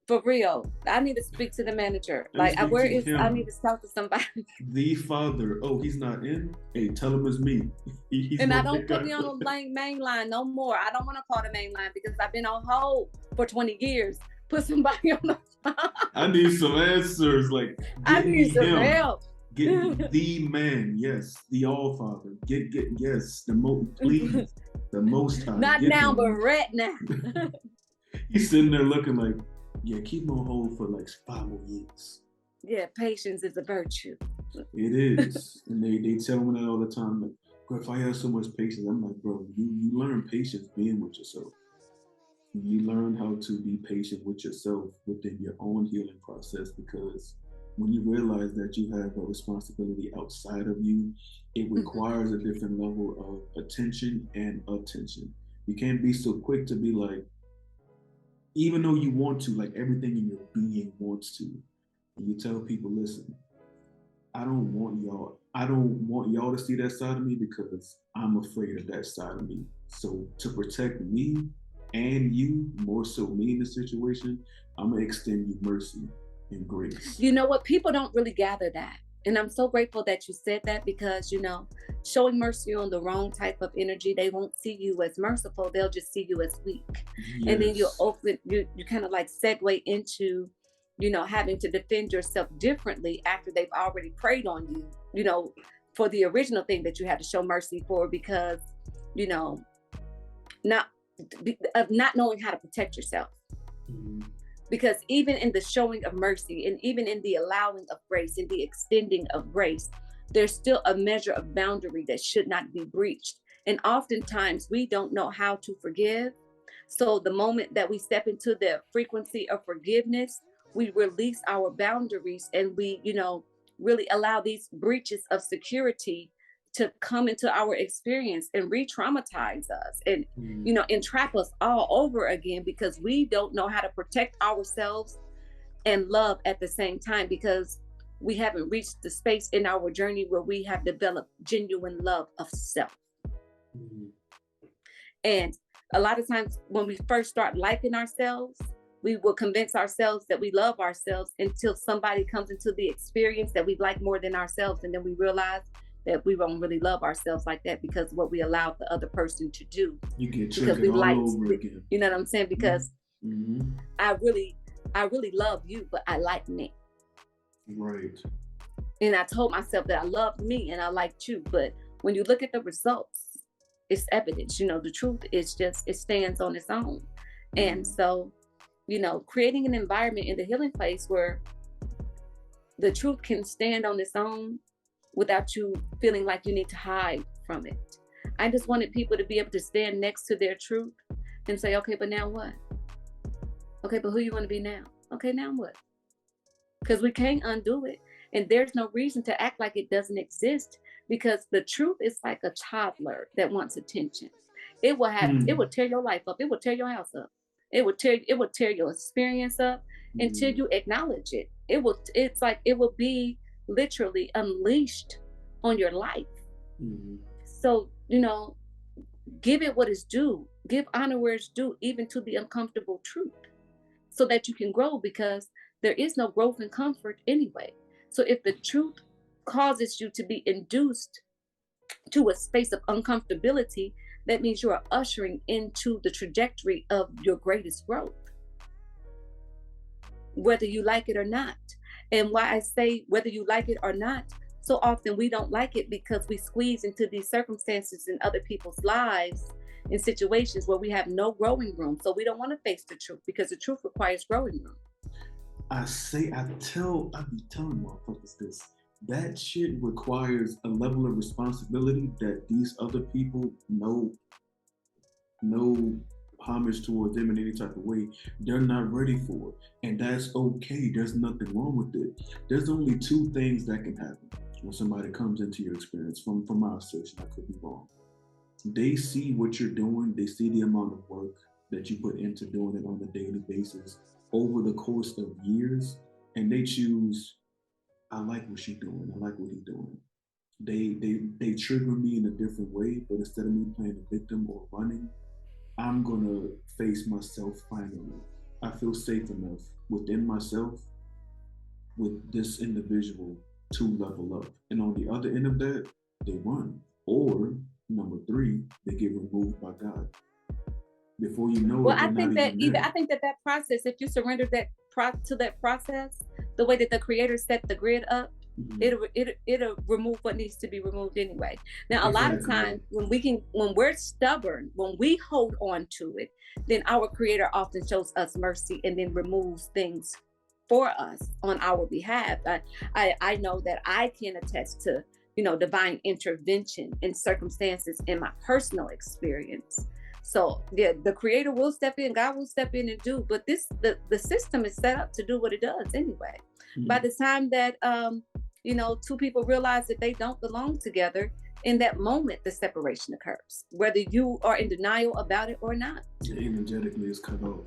for real, I need to speak to the manager. Let me Like, speak to I need him. to talk to somebody. The father. Oh, he's not in? Hey, tell him it's me. He's And I gonna don't pick put me up. on a main line no more. I don't want to call the main line because I've been on hold for 20 years. Put somebody on the phone. I need some answers. Like, I get need me some him. help. Get me the man. Yes, the All Father. Get yes, the most please, the Most High. Not Get now, but him. right now. He's sitting there looking like, yeah, keep him on hold for like 5 more years. Yeah, patience is a virtue. It is, and they tell me that all the time. Like, bro, if I have so much patience, I'm like, bro, you learn patience being with yourself. You learn how to be patient with yourself within your own healing process, because when you realize that you have a responsibility outside of you, it Mhm. requires a different level of attention and attention. You can't be so quick to be like, even though you want to, like everything in your being wants to, and you tell people, listen, I don't want y'all to see that side of me because I'm afraid of that side of me. So to protect me and you, more so me in this situation, I'm gonna extend you mercy and grace. You know what? People don't really gather that. And I'm so grateful that you said that because, showing mercy on the wrong type of energy, they won't see you as merciful. They'll just see you as weak. And then you Yes. open, you kind of like segue into, having to defend yourself differently after they've already preyed on you, for the original thing that you had to show mercy for because, you know, not of not knowing how to protect yourself. Mhm. Because even in the showing of mercy and even in the allowing of grace and the extending of grace, there's still a measure of boundary that should not be breached. And oftentimes we don't know how to forgive. So the moment that we step into the frequency of forgiveness, we release our boundaries and we, really allow these breaches of security to come into our experience and re-traumatize us and Mhm. entrap us all over again because we don't know how to protect ourselves and love at the same time because we haven't reached the space in our journey where we have developed genuine love of self. Mhm. And a lot of times when we first start liking ourselves, we will convince ourselves that we love ourselves until somebody comes into the experience that we like more than ourselves. And then we realize that we don't really love ourselves like that because what we allowed the other person to do You get because triggered we all liked, over again. you know what I'm saying? Because Mm-hmm. I really, I really love you, but I like me. Right. And I told myself that I loved me and I liked you. But when you look at the results, it's evidence. The truth is just, it stands on its own. And Mm-hmm. so, creating an environment in the healing place where the truth can stand on its own without you feeling like you need to hide from it. I just wanted people to be able to stand next to their truth and say, okay, but now what? Okay, but who you want to be now? Okay, now what? Because we can't undo it. And there's no reason to act like it doesn't exist because the truth is like a toddler that wants attention. It will Hmm. tear your life up. It will tear your house up. It will tear your experience up until Mm, you acknowledge it. It's like it will be literally unleashed on your life. mm, So, give it what is due. Give honor where it's due, even to the uncomfortable truth, so that you can grow, because there is no growth in comfort anyway. So if the truth causes you to be induced to a space of uncomfortability, that means you are ushering into the trajectory of your greatest growth, whether you like it or not. And why I say whether you like it or not, so often we don't like it because we squeeze into these circumstances in other people's lives in situations where we have no growing room. So we don't want to face the truth because the truth requires growing room. I be telling motherfuckers this. That shit requires a level of responsibility that these other people know no homage towards them in any type of way. They're not ready for it. And that's okay. There's nothing wrong with it. There's only two things that can happen when somebody comes into your experience. From my assertion, I could be wrong. They see what you're doing, they see the amount of work that you put into doing it on a daily basis over the course of years, and they choose, I like what she's doing, I like what he's doing. They trigger me in a different way, but instead of me playing a victim or running, I'm gonna face myself finally. I feel safe enough within myself with this individual to level up. And on the other end of that, they run. Or number three, they get removed by God. Before you know Well, it, they're not even I there. think that process, if you surrender to that process, the way that the creator set the grid up, Mhm. it'll remove what needs to be removed anyway. Now, a lot of Exactly. times when we're stubborn, when we hold on to it, then our creator often shows us mercy and then removes things for us on our behalf. I know that I can attest to, divine intervention in circumstances in my personal experience. So yeah, the creator will step in, God will step in and do, but the system is set up to do what it does anyway. By Mhm. the time that two people realize that they don't belong together, in that moment the separation occurs, whether you are in denial about it or not. Yeah, energetically, it's cut off.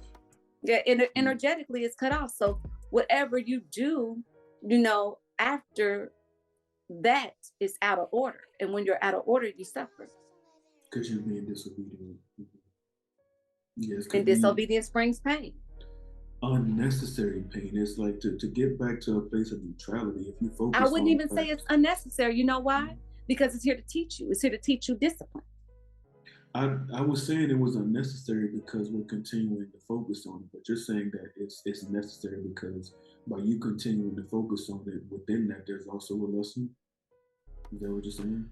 Yeah, Mm. energetically it's cut off. So whatever you do, after that is out of order. And when you're out of order, you suffer. Because you're being disobedient. Mhm. Yes, And because we disobedience brings pain. unnecessary pain. It's like to get back to a place of neutrality. If you I focus wouldn't on even the say fact, it's unnecessary. You know why? mm, Because it's here to teach you. It's here to teach you discipline. I was saying it was unnecessary because we're continuing to focus on it, but you're saying that it's necessary because by you continuing to focus on it within that, there's also a lesson. Is that what you're saying?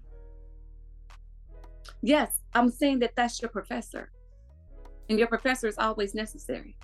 Yes, I'm saying that that's your professor, and your professor is always necessary.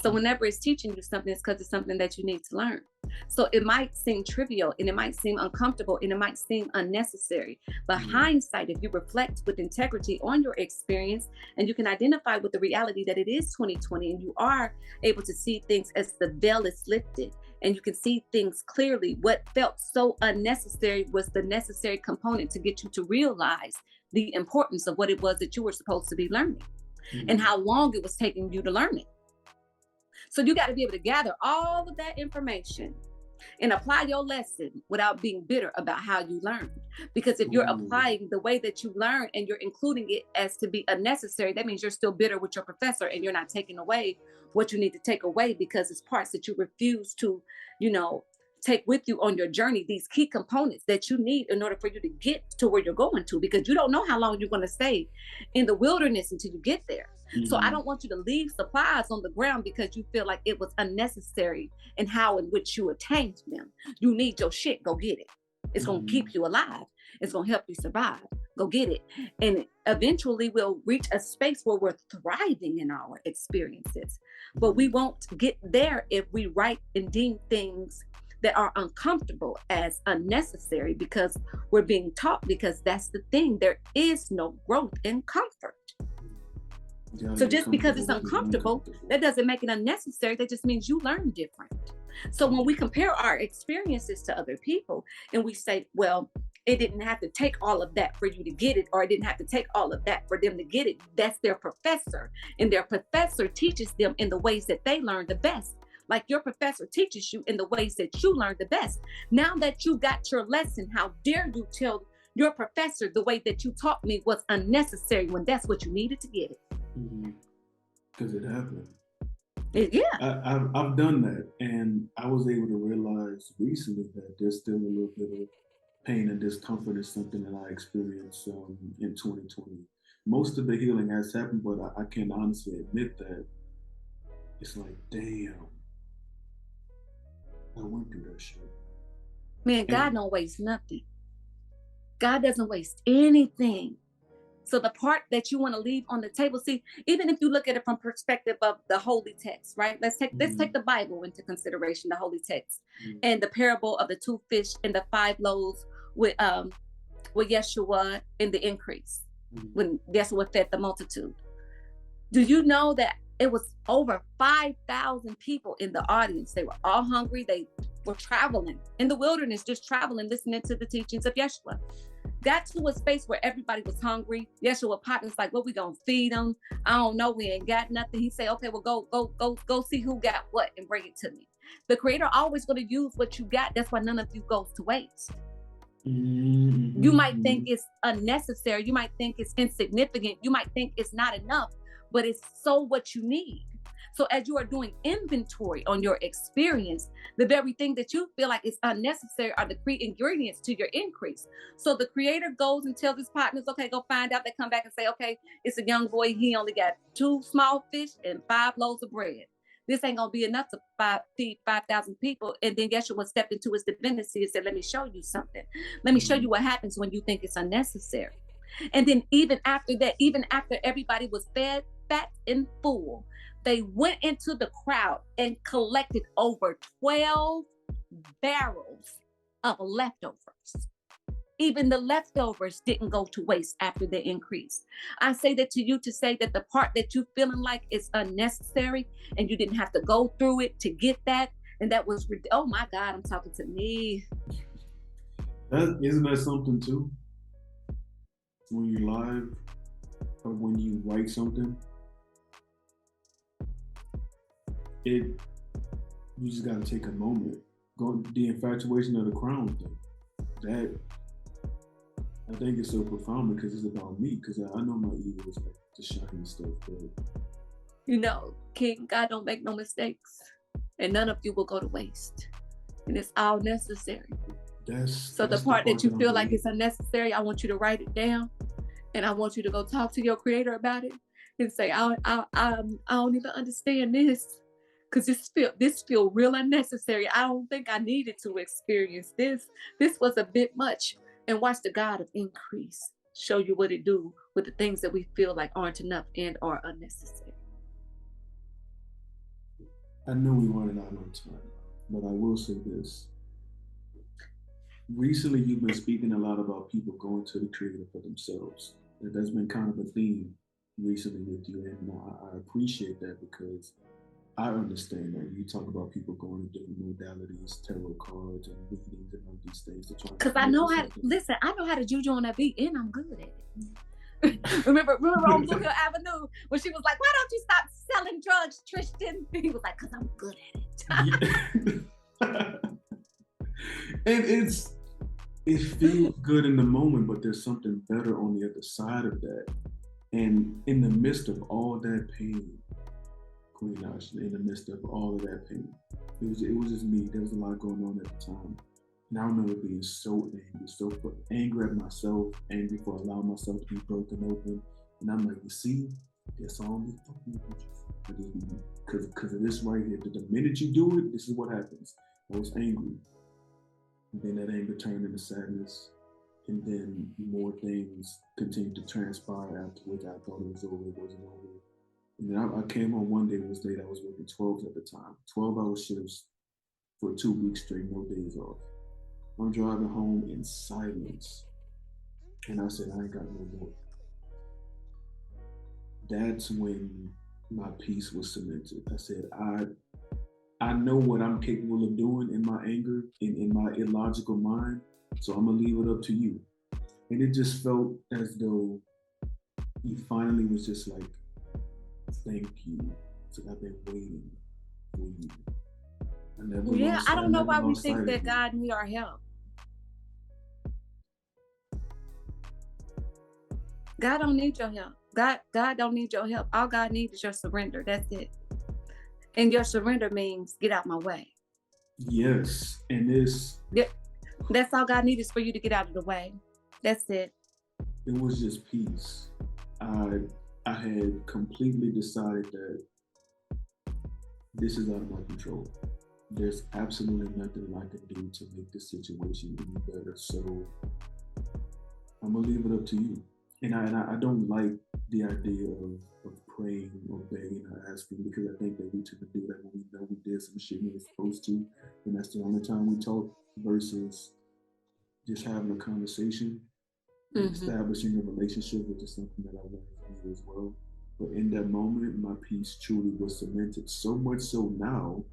So whenever it's teaching you something, it's because it's something that you need to learn. So it might seem trivial and it might seem uncomfortable and it might seem unnecessary. But Mm, hindsight, if you reflect with integrity on your experience and you can identify with the reality that it is 2020 and you are able to see things as the veil is lifted and you can see things clearly, what felt so unnecessary was the necessary component to get you to realize the importance of what it was that you were supposed to be learning and mm, how long it was taking you to learn it. So you got to be able to gather all of that information and apply your lesson without being bitter about how you learned. Because if you're ooh, applying the way that you learn and you're including it as to be unnecessary, that means you're still bitter with your professor and you're not taking away what you need to take away because it's parts that you refuse to, you know, take with you on your journey, these key components that you need in order for you to get to where you're going to, because you don't know how long you're going to stay in the wilderness until you get there. So I mm, don't want you to leave supplies on the ground because you feel like it was unnecessary in how in which you attained them. You need your shit, go get it. It's gonna keep mm, you alive. It's gonna help you survive. Go get it. And eventually we'll reach a space where we're thriving in our experiences. But we mm. won't get there if we write and deem things that are uncomfortable as unnecessary because we're being taught, because that's the thing. There is no growth in comfort. You gotta So get just because comfortable it's with being uncomfortable, uncomfortable. that doesn't make it unnecessary. That just means you learn different. So when we Mm, compare our experiences to other people and we say, well, It didn't have to take all of that for you to get it, or it didn't have to take all of that for them to get it. That's their professor. And their professor teaches them in the ways that they learn the best. Like your professor teaches you in the ways that you learn the best. Now that you got your lesson, how dare you tell your professor the way that you taught me was unnecessary when that's what you needed to get it? Because it happened. Yeah. I've done that, and I was able to realize recently that there's still a little bit of pain and discomfort is something that I experienced in 2020. Most of the healing has happened, but I can honestly admit that it's like, damn, I went through that shit. Man, God don't waste nothing. God doesn't waste anything. So the part that you want to leave on the table, see, even if you look at it from perspective of the holy text, right? Let's take the Bible into consideration, the holy text, and the parable of the 2 fish and the 5 loaves with Yeshua in the increase, when Yeshua fed the multitude. Do you know that it was over 5,000 people in the audience? They were all hungry. They were traveling in the wilderness, just traveling, listening to the teachings of Yeshua. Got to a space where everybody was hungry. Yeshua partner's like, what we gonna feed them? I don't know, we ain't got nothing. He said, okay, well, go see who got what and bring it to me. The Creator always gonna use what you got. That's why none of you goes to waste. You might think it's unnecessary. You might think it's insignificant. You might think it's not enough, but it's so what you need. So as you are doing inventory on your experience, the very thing that you feel like is unnecessary are the ingredients to your increase. So the Creator goes and tells his partners, okay, go find out. They come back and say, okay, it's a young boy. He only got 2 small fish and 5 loaves of bread. This ain't gonna be enough to feed 5,000 people. And then Yeshua stepped into his divinity and said, let me show you something. Let me show you what happens when you think it's unnecessary. And then even after that, even after everybody was fed, fat and full, they went into the crowd and collected over 12 barrels of leftovers. Even the leftovers didn't go to waste after the increase. I say that to you to say that the part that you feeling like is unnecessary and you didn't have to go through it to get that, and that was, oh my God, I'm talking to me. Isn't that something too? When you live or when you write something, you just gotta take a moment. Go the infatuation of the crown thing. That I think it's so profound because it's about me. Because I know my ego is like the shiny stuff, but you know, King, God don't make no mistakes, and none of you will go to waste, and it's all necessary. That's the part that you feel like it's unnecessary. I want you to write it down, and I want you to go talk to your Creator about it and say, I don't even understand this. Because this feel real unnecessary. I don't think I needed to experience this. This was a bit much. And watch the God of increase show you what it do with the things that we feel like aren't enough and are unnecessary. I know we running out of time, but I will say this. Recently, you've been speaking a lot about people going to the Creator for themselves. That's been kind of a theme recently with you, and I appreciate that because I understand that you talk about people going to different modalities, tarot cards, and readings, and all these things to try. Because I know how. Listen, I know how to juju on that beat, and I'm good at it. remember on Blue Hill Avenue when she was like, "Why don't you stop selling drugs, Tristan?" He was like, "Because I'm good at it." And it feels good in the moment, but there's something better on the other side of that. And in the midst of all that pain, Queen Ash, in the midst of all of that pain, it was just me. There was a lot going on at the time. And I remember being so angry at myself, angry for allowing myself to be broken open. And I'm like, you see, that's all me fucking bitches. Because of this right here. The minute you do it, this is what happens. I was angry. And then that anger turned into sadness. And then more things continued to transpire afterwards. I thought it was over, it wasn't over. And then I came home one day, it was late, I was working 12s at the time, 12-hour shifts for 2 weeks straight, no days off. I'm driving home in silence. And I said, I ain't got no more. That's when my peace was cemented. I said, I know what I'm capable of doing in my anger, in my illogical mind. So I'm gonna leave it up to you. And it just felt as though he finally was just like, thank you. So I've been waiting for you. Yeah, I I don't know never why we lost sight think of that you. God need our help. God don't need your help. God don't need your help. All God needs is your surrender. That's it. And your surrender means get out my way. Yes. And this, Yeah, that's all God needs is for you to get out of the way. That's it. it was just peace. I I had completely decided that this is out of my control. There's absolutely nothing I can do to make this situation any better. So I'm gonna leave it up to you. And I don't like the idea of praying or begging or asking because I think that we tend to do that when we know we did some shit we were supposed to, and that's the only time we talk versus just having a conversation and Hmm. establishing a relationship, which is something that I learned from you as well. But in that moment, my peace truly was cemented. So much so now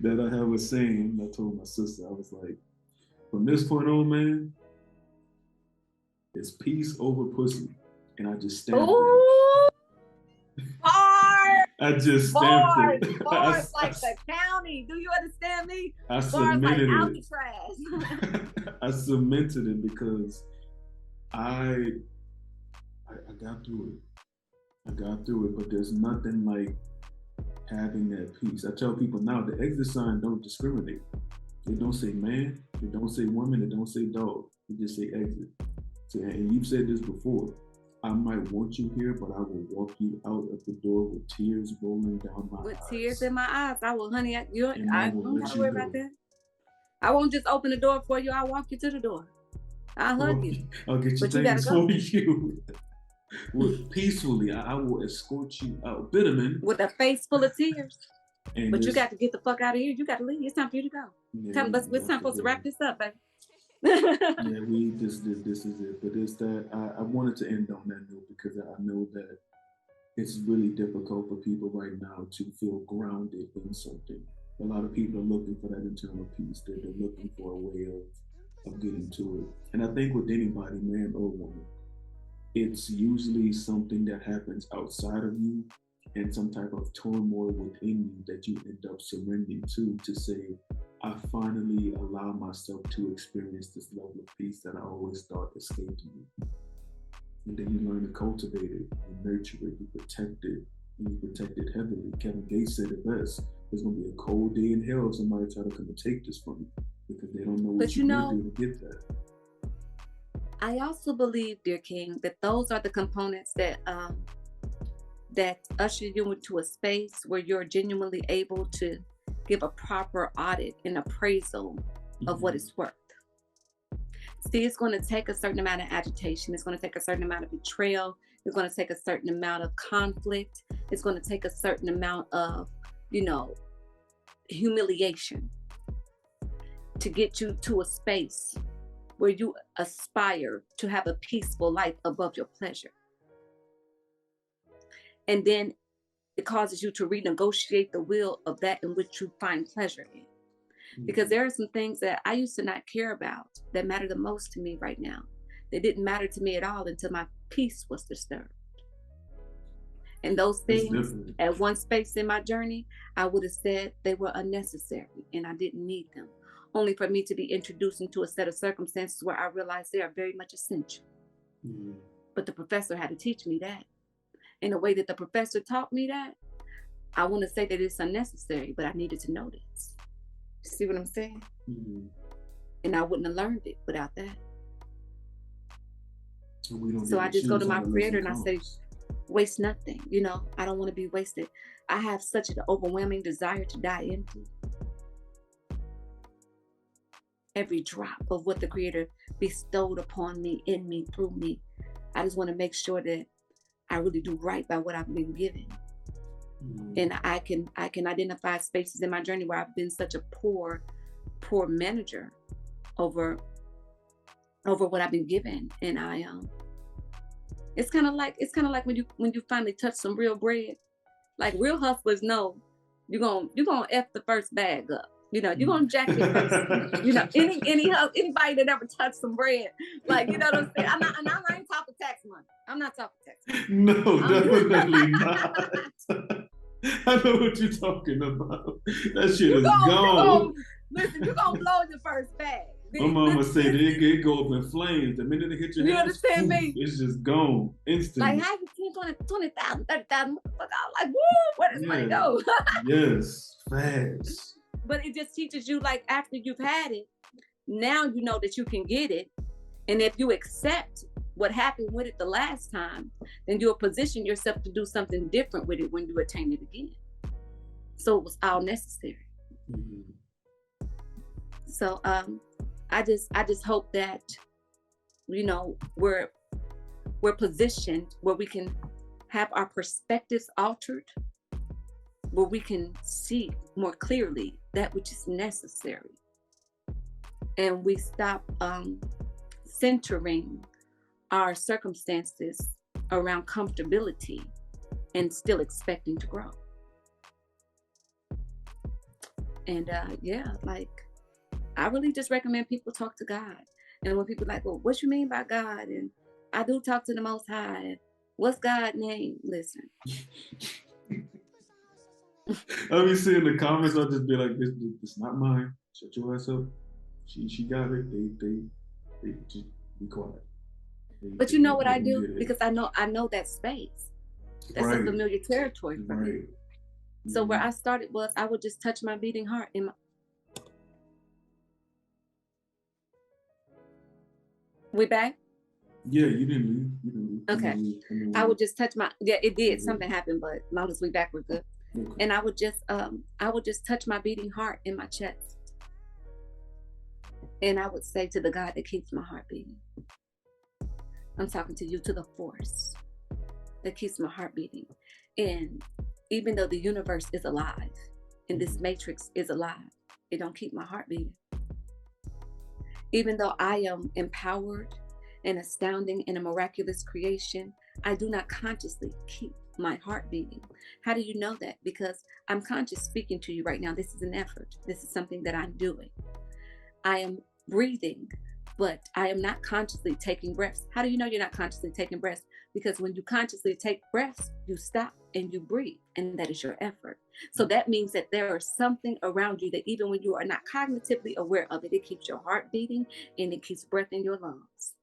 that I have a saying. I told my sister, I was like, from this point on, man, it's peace over pussy. And I just stamped it. Ooh, bars, I just stamped it. bars, bars like the county. Do you understand me? I Bars like cemented it. Alcatraz. I cemented it because I, I got through it. I got through it, but there's nothing like having that peace. I tell people now the exit sign don't discriminate. They don't say man, they don't say woman, they don't say dog. They just say exit. So, and you've said this before. I might want you here, but I will walk you out of the door with tears rolling down my With tears eyes, in my eyes, I will, honey. and I I will don't let gotta you worry about go. that. I won't just open the door for you. I'll walk you to the door. I'll hug Well, you, I'll get you but you gotta things for go you. Well, peacefully, I will escort you out. Bitterman, with a face full of tears. and But you this, got to get the fuck out of here. You got to leave. It's time for you to go. yeah, It's got time to for us to go. wrap this up, baby. Yeah, we this is it. But it's that I wanted to end on that note because I know that it's really difficult for people right now to feel grounded in something. A lot of people are looking for that internal peace. They're looking for a way of getting to it. And I think with anybody, man or woman, it's usually something that happens outside of you and some type of turmoil within you that you end up surrendering to say, I finally allow myself to experience this level of peace that I always thought escaped me. And then you learn to cultivate it, you nurture it, you protect it, and you protect it heavily. Kevin Gates said it best. There's gonna be a cold day in hell if somebody try to come and take this from you because they don't know what But you went through to get that. I also believe, dear King, that those are the components that usher you into a space where you're genuinely able to give a proper audit and appraisal of what Mm-hmm. it's worth. See, it's going to take a certain amount of agitation. It's going to take a certain amount of betrayal. It's going to take a certain amount of conflict. It's going to take a certain amount of, you know, humiliation to get you to a space where you aspire to have a peaceful life above your pleasure. And then it causes you to renegotiate the will of that in which you find pleasure in. Because there are some things that I used to not care about that matter the most to me right now. They didn't matter to me at all until my peace was disturbed. And those It's things different. at one space in my journey, I would have said they were unnecessary and I didn't need them, only for me to be introduced into a set of circumstances where I realized they are very much essential. Mm-hmm. But the professor had to teach me that. In a way that the professor taught me that, I want to say that it's unnecessary, but I needed to know this. See what I'm saying? Mm-hmm. And I wouldn't have learned it without that. And we don't So get I to just go to choose how my the creator lesson and I say, comes. waste nothing. You know, I don't want to be wasted. I have such an overwhelming desire to die empty. Every drop of what the creator bestowed upon me, in me, through me. I just want to make sure that I really do right by what I've been given. Mm-hmm. And I can identify spaces in my journey where I've been such a poor manager over what I've been given. And it's kind of like when you finally touch some real bread. Like real hustlers know you're gonna F the first bag up. You're gonna jack your first. Anybody that ever touched some bread, like, you know what I'm saying. I'm not even talking tax money. I'm not talking tax money. No, definitely not. I know what you're talking about. That shit is gone. Listen, you're gonna blow your first bag. My mama say they go up in flames. The minute it hit your hands, understand me? It's just gone instantly. Like, how you 20,000, 30,000? I'm like, woo, where does money go? Yes, fast. But it just teaches you, like, after you've had it, now you know that you can get it. And if you accept what happened with it the last time, then you'll position yourself to do something different with it when you attain it again. So it was all necessary. Mm-hmm. So I just hope that, we're positioned where we can have our perspectives altered, where we can see more clearly that which is necessary, and we stop centering our circumstances around comfortability and still expecting to grow. And I really just recommend people talk to God. And when people are like, well, what you mean by God? And I do talk to the Most High. And what's God's name? Listen. I'll be seeing the comments. I'll just be like, this not mine. Shut your ass up. She got it. They just be quiet. But you know what I do? Because I know that space. That's right. A familiar territory for me. Mm-hmm. So where I started was I would just touch my beating heart in my. We back? Yeah, you didn't leave. Okay. I would just touch my. Yeah, it did. Mm-hmm. Something happened, but long as we back, we're good. Okay. And I would just touch my beating heart in my chest, and I would say to the God that keeps my heart beating, I'm talking to you, to the force that keeps my heart beating. And even though the universe is alive and this matrix is alive, it don't keep my heart beating. Even though I am empowered and astounding and a miraculous creation, I do not consciously keep my heart beating. How do you know that? Because I'm conscious speaking to you right now. This is an effort. This is something that I'm doing. I am breathing, but I am not consciously taking breaths. How do you know you're not consciously taking breaths? Because when you consciously take breaths, you stop and you breathe, and that is your effort. So that means that there is something around you that even when you are not cognitively aware of it, it keeps your heart beating and it keeps breath in your lungs.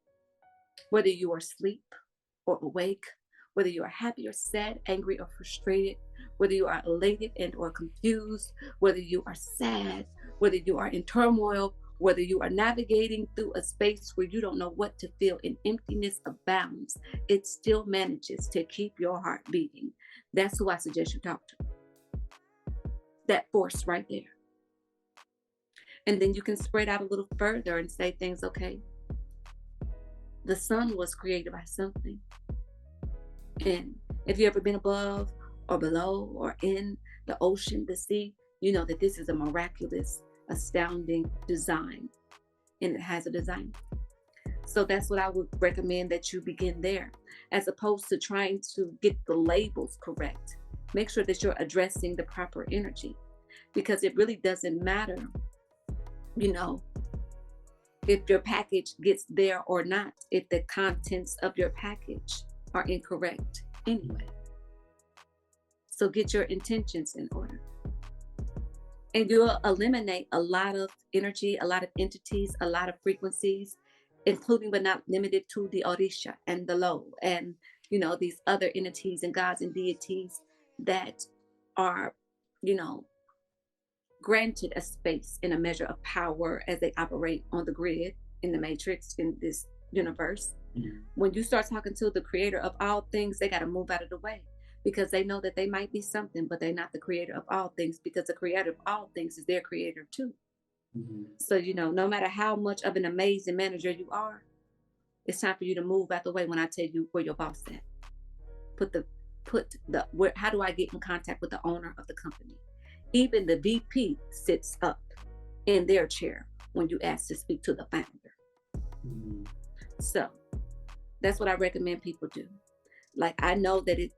Whether you are asleep or awake, whether you are happy or sad, angry or frustrated, whether you are elated and or confused, whether you are sad, whether you are in turmoil, whether you are navigating through a space where you don't know what to feel and emptiness abounds, it still manages to keep your heart beating. That's who I suggest you talk to. That force right there. And then you can spread out a little further and say things, okay, the sun was created by something. And if you've ever been above or below or in the ocean, the sea, you know that this is a miraculous, astounding design, and it has a design. So that's what I would recommend, that you begin there, as opposed to trying to get the labels correct. Make sure that you're addressing the proper energy, because it really doesn't matter, if your package gets there or not, if the contents of your package are incorrect anyway. So get your intentions in order. And you'll eliminate a lot of energy, a lot of entities, a lot of frequencies, including but not limited to the Orisha and the Lo and, these other entities and gods and deities that are, granted a space and a measure of power as they operate on the grid, in the matrix, in this universe. Mm-hmm. When you start talking to the creator of all things, they got to move out of the way, because they know that they might be something, but they're not the creator of all things, because the creator of all things is their creator too. Mm-hmm. So, no matter how much of an amazing manager you are, it's time for you to move out the way when I tell you where your boss at. How do I get in contact with the owner of the company? Even the VP sits up in their chair when you ask to speak to the founder. Mm-hmm. So that's what I recommend people do. Like I know that it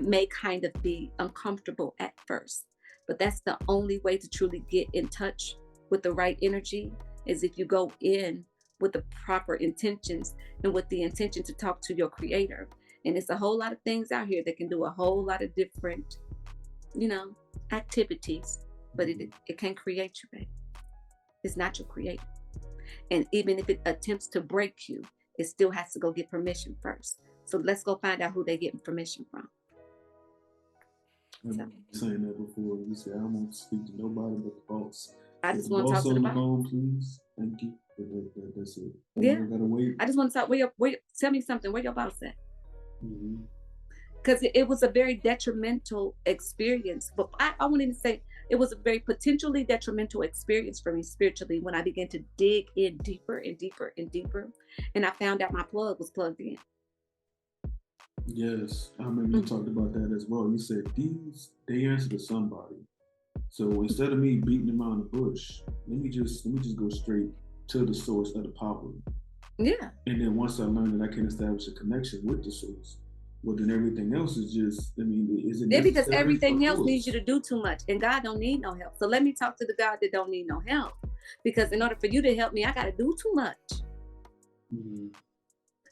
may kind of be uncomfortable at first, but that's the only way to truly get in touch with the right energy is if you go in with the proper intentions and with the intention to talk to your creator. And it's a whole lot of things out here that can do a whole lot of different, you know, activities, but it can't create you, babe. It's not your creator. And even if it attempts to break you, it still has to go get permission first. So let's go find out who they're getting permission from. I remember you saying that before. You said, I won't speak to nobody but the boss. I just want to talk to the boss. Phone, please. Thank you. That's it. Yeah. Gotta wait. I just want to talk. Tell me something. Where your boss at? Because it was a very detrimental experience. But I wouldn't even say it was a very potentially detrimental experience for me spiritually when I began to dig in deeper and deeper and deeper. And I found out my plug was plugged in. Yes, I remember you talked about that as well. You said they answer to somebody. So instead of me beating them around the bush, let me just go straight to the source of the power. Yeah. And then once I learned that I can establish a connection with the source, well, then everything else is just, I mean, is it? Yeah, because everything else needs you to do too much, and God don't need no help. So let me talk to the God that don't need no help, because in order for you to help me, I got to do too much.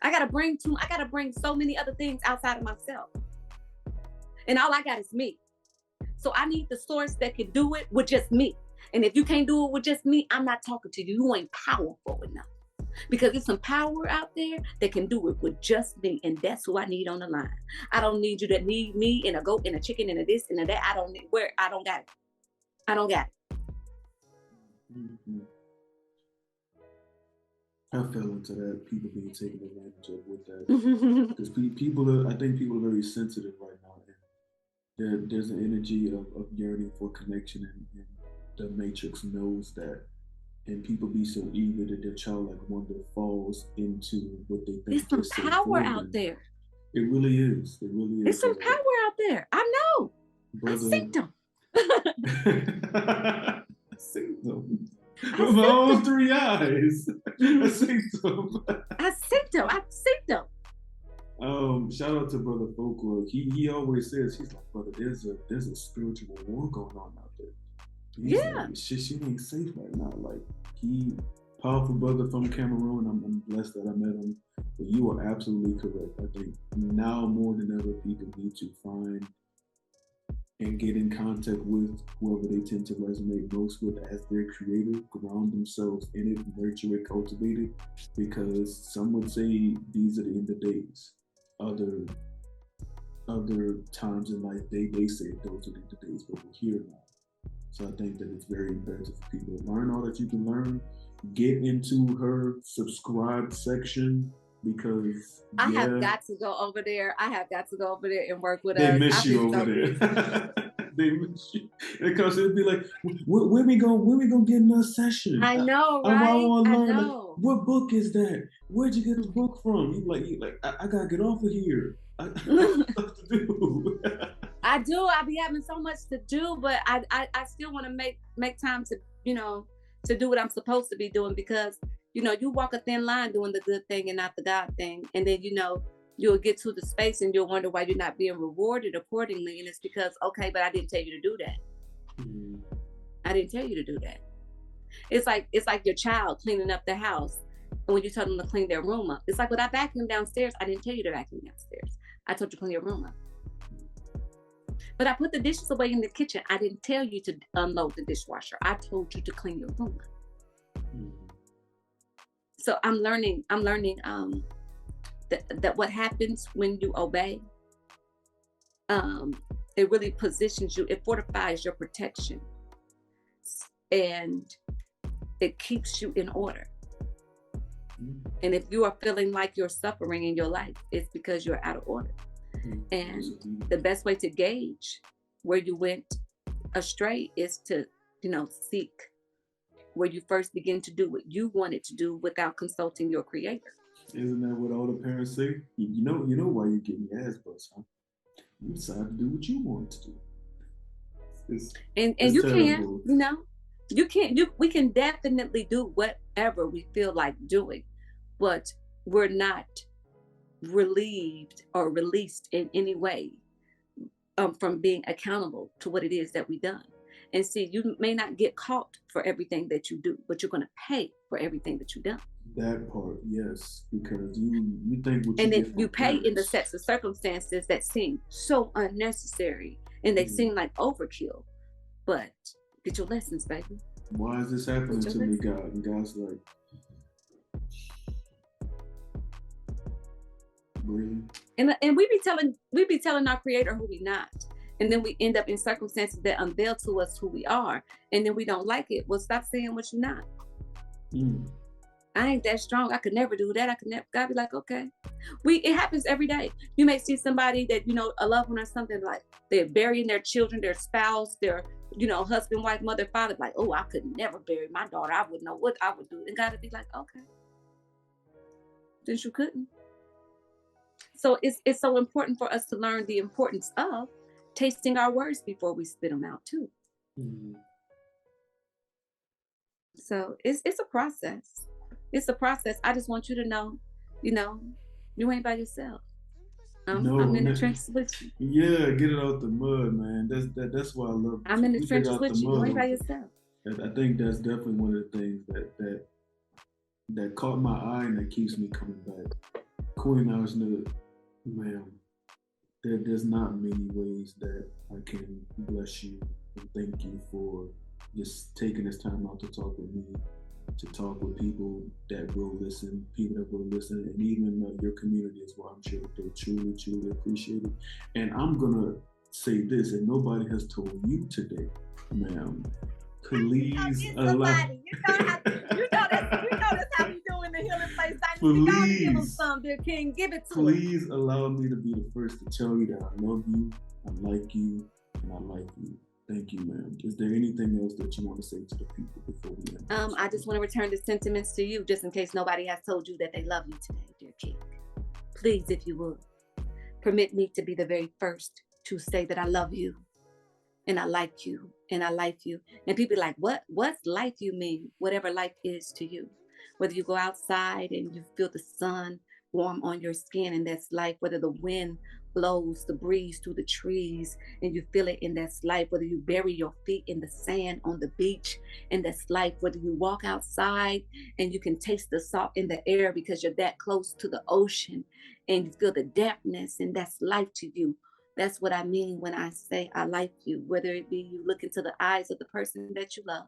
I gotta bring so many other things outside of myself, and all I got is me. So I need the source that can do it with just me. And if you can't do it with just me, I'm not talking to you. You ain't powerful enough. Because there's some power out there that can do it with just me, and that's who I need on the line. I don't need you to need me and a goat and a chicken and a this and a that. I don't got it. I don't got it. I fell into that, people being taken advantage of with that. Because I think people are very sensitive right now. And there's an energy of yearning for connection, and the matrix knows that. And people be so eager that their childlike wonder falls into what they think. There's some power out there. It really is. It really is. There's some power out there. I know. Brother, I see them. I see them. With my own 3 eyes. I see them. I see them. Shout out to Brother Folklore. He always says, he's like, brother, there's a spiritual war going on out there. He's like, she ain't safe right now. Like, powerful brother from Cameroon. I'm blessed that I met him. But you are absolutely correct. I think now more than ever, people need to find and get in contact with whoever they tend to resonate most with as their creator, ground themselves in it, nurture it, cultivate it, because some would say these are the end of days. Other times in life, they say those are the end of days, but we're here now. So I think that it's very imperative for people to learn all that you can learn, get into her subscribe section, because I have got to go over there. And work with they miss you over there. They miss you. Because it'd be like, when we gonna get in a session? I know, right? I want to learn. Like, what book is that? Where'd you get the book from? You like, I gotta get off of here. I have stuff to do. I do. I be having so much to do, but I still want to make time to, to do what I'm supposed to be doing, because, you walk a thin line doing the good thing and not the God thing. And then, you'll get to the space and you'll wonder why you're not being rewarded accordingly. And it's because, okay, but I didn't tell you to do that. I didn't tell you to do that. It's like your child cleaning up the house. And when you tell them to clean their room up, it's like when I vacuum downstairs, I didn't tell you to vacuum downstairs. I told you to clean your room up. But I put the dishes away in the kitchen. I didn't tell you to unload the dishwasher. I told you to clean your room up. So I'm learning that what happens when you obey, it really positions you, it fortifies your protection, and it keeps you in order. And if you are feeling like you're suffering in your life, it's because you're out of order. And the best way to gauge where you went astray is to, seek where you first begin to do what you wanted to do without consulting your creator. Isn't that what all the parents say? You know why you're getting your ass bust, huh? You decided to do what you want to do. And you can't, we can definitely do whatever we feel like doing, but we're not relieved or released in any way from being accountable to what it is that we done. And see, you may not get caught for everything that you do, but you're going to pay for everything that you done. That part, yes, because you think what you And then get you from pay in the parents. sets of circumstances that seem so unnecessary and they Mm. seem like overkill. But get your lessons, baby. Why is this happening to me, God? And God's like, really? And we be telling our creator who we not. And then we end up in circumstances that unveil to us who we are. And then we don't like it. Well, stop saying what you're not. Mm. I ain't that strong. I could never do that. I could never. God be like, okay. It happens every day. You may see somebody that, a loved one or something, like they're burying their children, their spouse, their, husband, wife, mother, father, like, oh, I could never bury my daughter. I wouldn't know what I would do. And God would be like, okay. Since you couldn't. So it's so important for us to learn the importance of tasting our words before we spit them out too. Mm. So it's a process. It's a process. I just want you to know, you ain't by yourself. I'm in the trenches with you. Yeah, get it out the mud, man. That's why I love. I'm in the trenches with you. You ain't by yourself. I think that's definitely one of the things that caught my eye and that keeps me coming back. Queen Ajna, ma'am, there's not many ways that I can bless you and thank you for just taking this time out to talk with me, to talk with people that will listen, and even your community as well. I'm sure that they truly, truly appreciate it. And I'm gonna say this, and nobody has told you today, ma'am. Please allow. You know that's how we do in the Healing Place. Please give them some, dear King. Give it to them. Please allow me to be the first to tell you that I love you, I like you, and I like you. Thank you, ma'am. Is there anything else that you want to say to the people before we end? I just want to return the sentiments to you, just in case nobody has told you that they love you today, dear King. Please, if you would, permit me to be the very first to say that I love you, and I like you, and I like you. And people be like, what's like you mean? Whatever life is to you. Whether you go outside and you feel the sun warm on your skin, and that's life. Whether the wind blows the breeze through the trees and you feel it, and that's life. Whether you bury your feet in the sand on the beach, and that's life. Whether you walk outside and you can taste the salt in the air because you're that close to the ocean and you feel the dampness, and that's life to you. That's what I mean when I say I like you. Whether it be you look into the eyes of the person that you love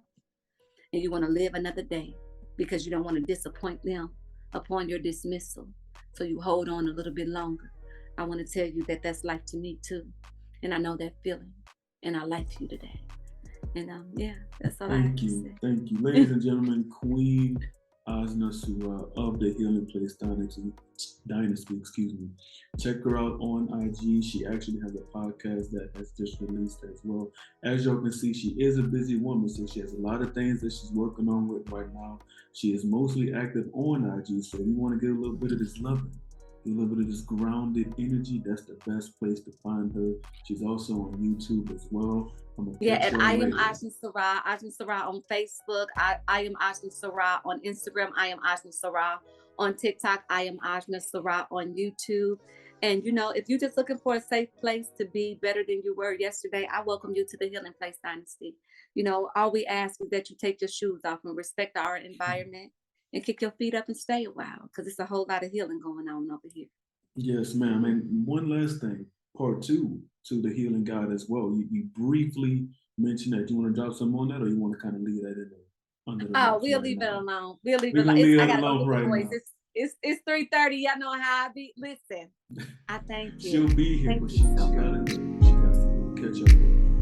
and you want to live another day because you don't want to disappoint them upon your dismissal. So you hold on a little bit longer. I want to tell you that that's life to me too. And I know that feeling. And I like you today. And yeah, that's all I have to say. Thank you. Ladies and gentlemen, Queen Ajna Surah of the Healing Place Dynasty, Check her out on IG. She actually has a podcast that has just released as well. As y'all can see, she is a busy woman, so she has a lot of things that she's working on with right now. She is mostly active on IG, so if you want to get a little bit of this loving, a little bit of this grounded energy, that's the best place to find her. She's also on YouTube as well. Yeah, and I am Ajna Surah on Facebook. I am Ajna Surah on Instagram. I am Ajna Surah on TikTok. I am Ajna Surah on YouTube. And if you're just looking for a safe place to be better than you were yesterday, I welcome you to the Healing Place Dynasty. All we ask is that you take your shoes off and respect our environment and kick your feet up and stay a while, because it's a whole lot of healing going on over here. Yes, ma'am. And one last thing, part 2 to the healing God as well. You briefly mentioned that. You want to drop some on that, or you want to kind of leave that in there? We'll leave it alone. We'll leave it alone. I got a right voice. It's 3:30. Y'all know how I be. Listen, I thank you. She'll be here, but she got to catch up.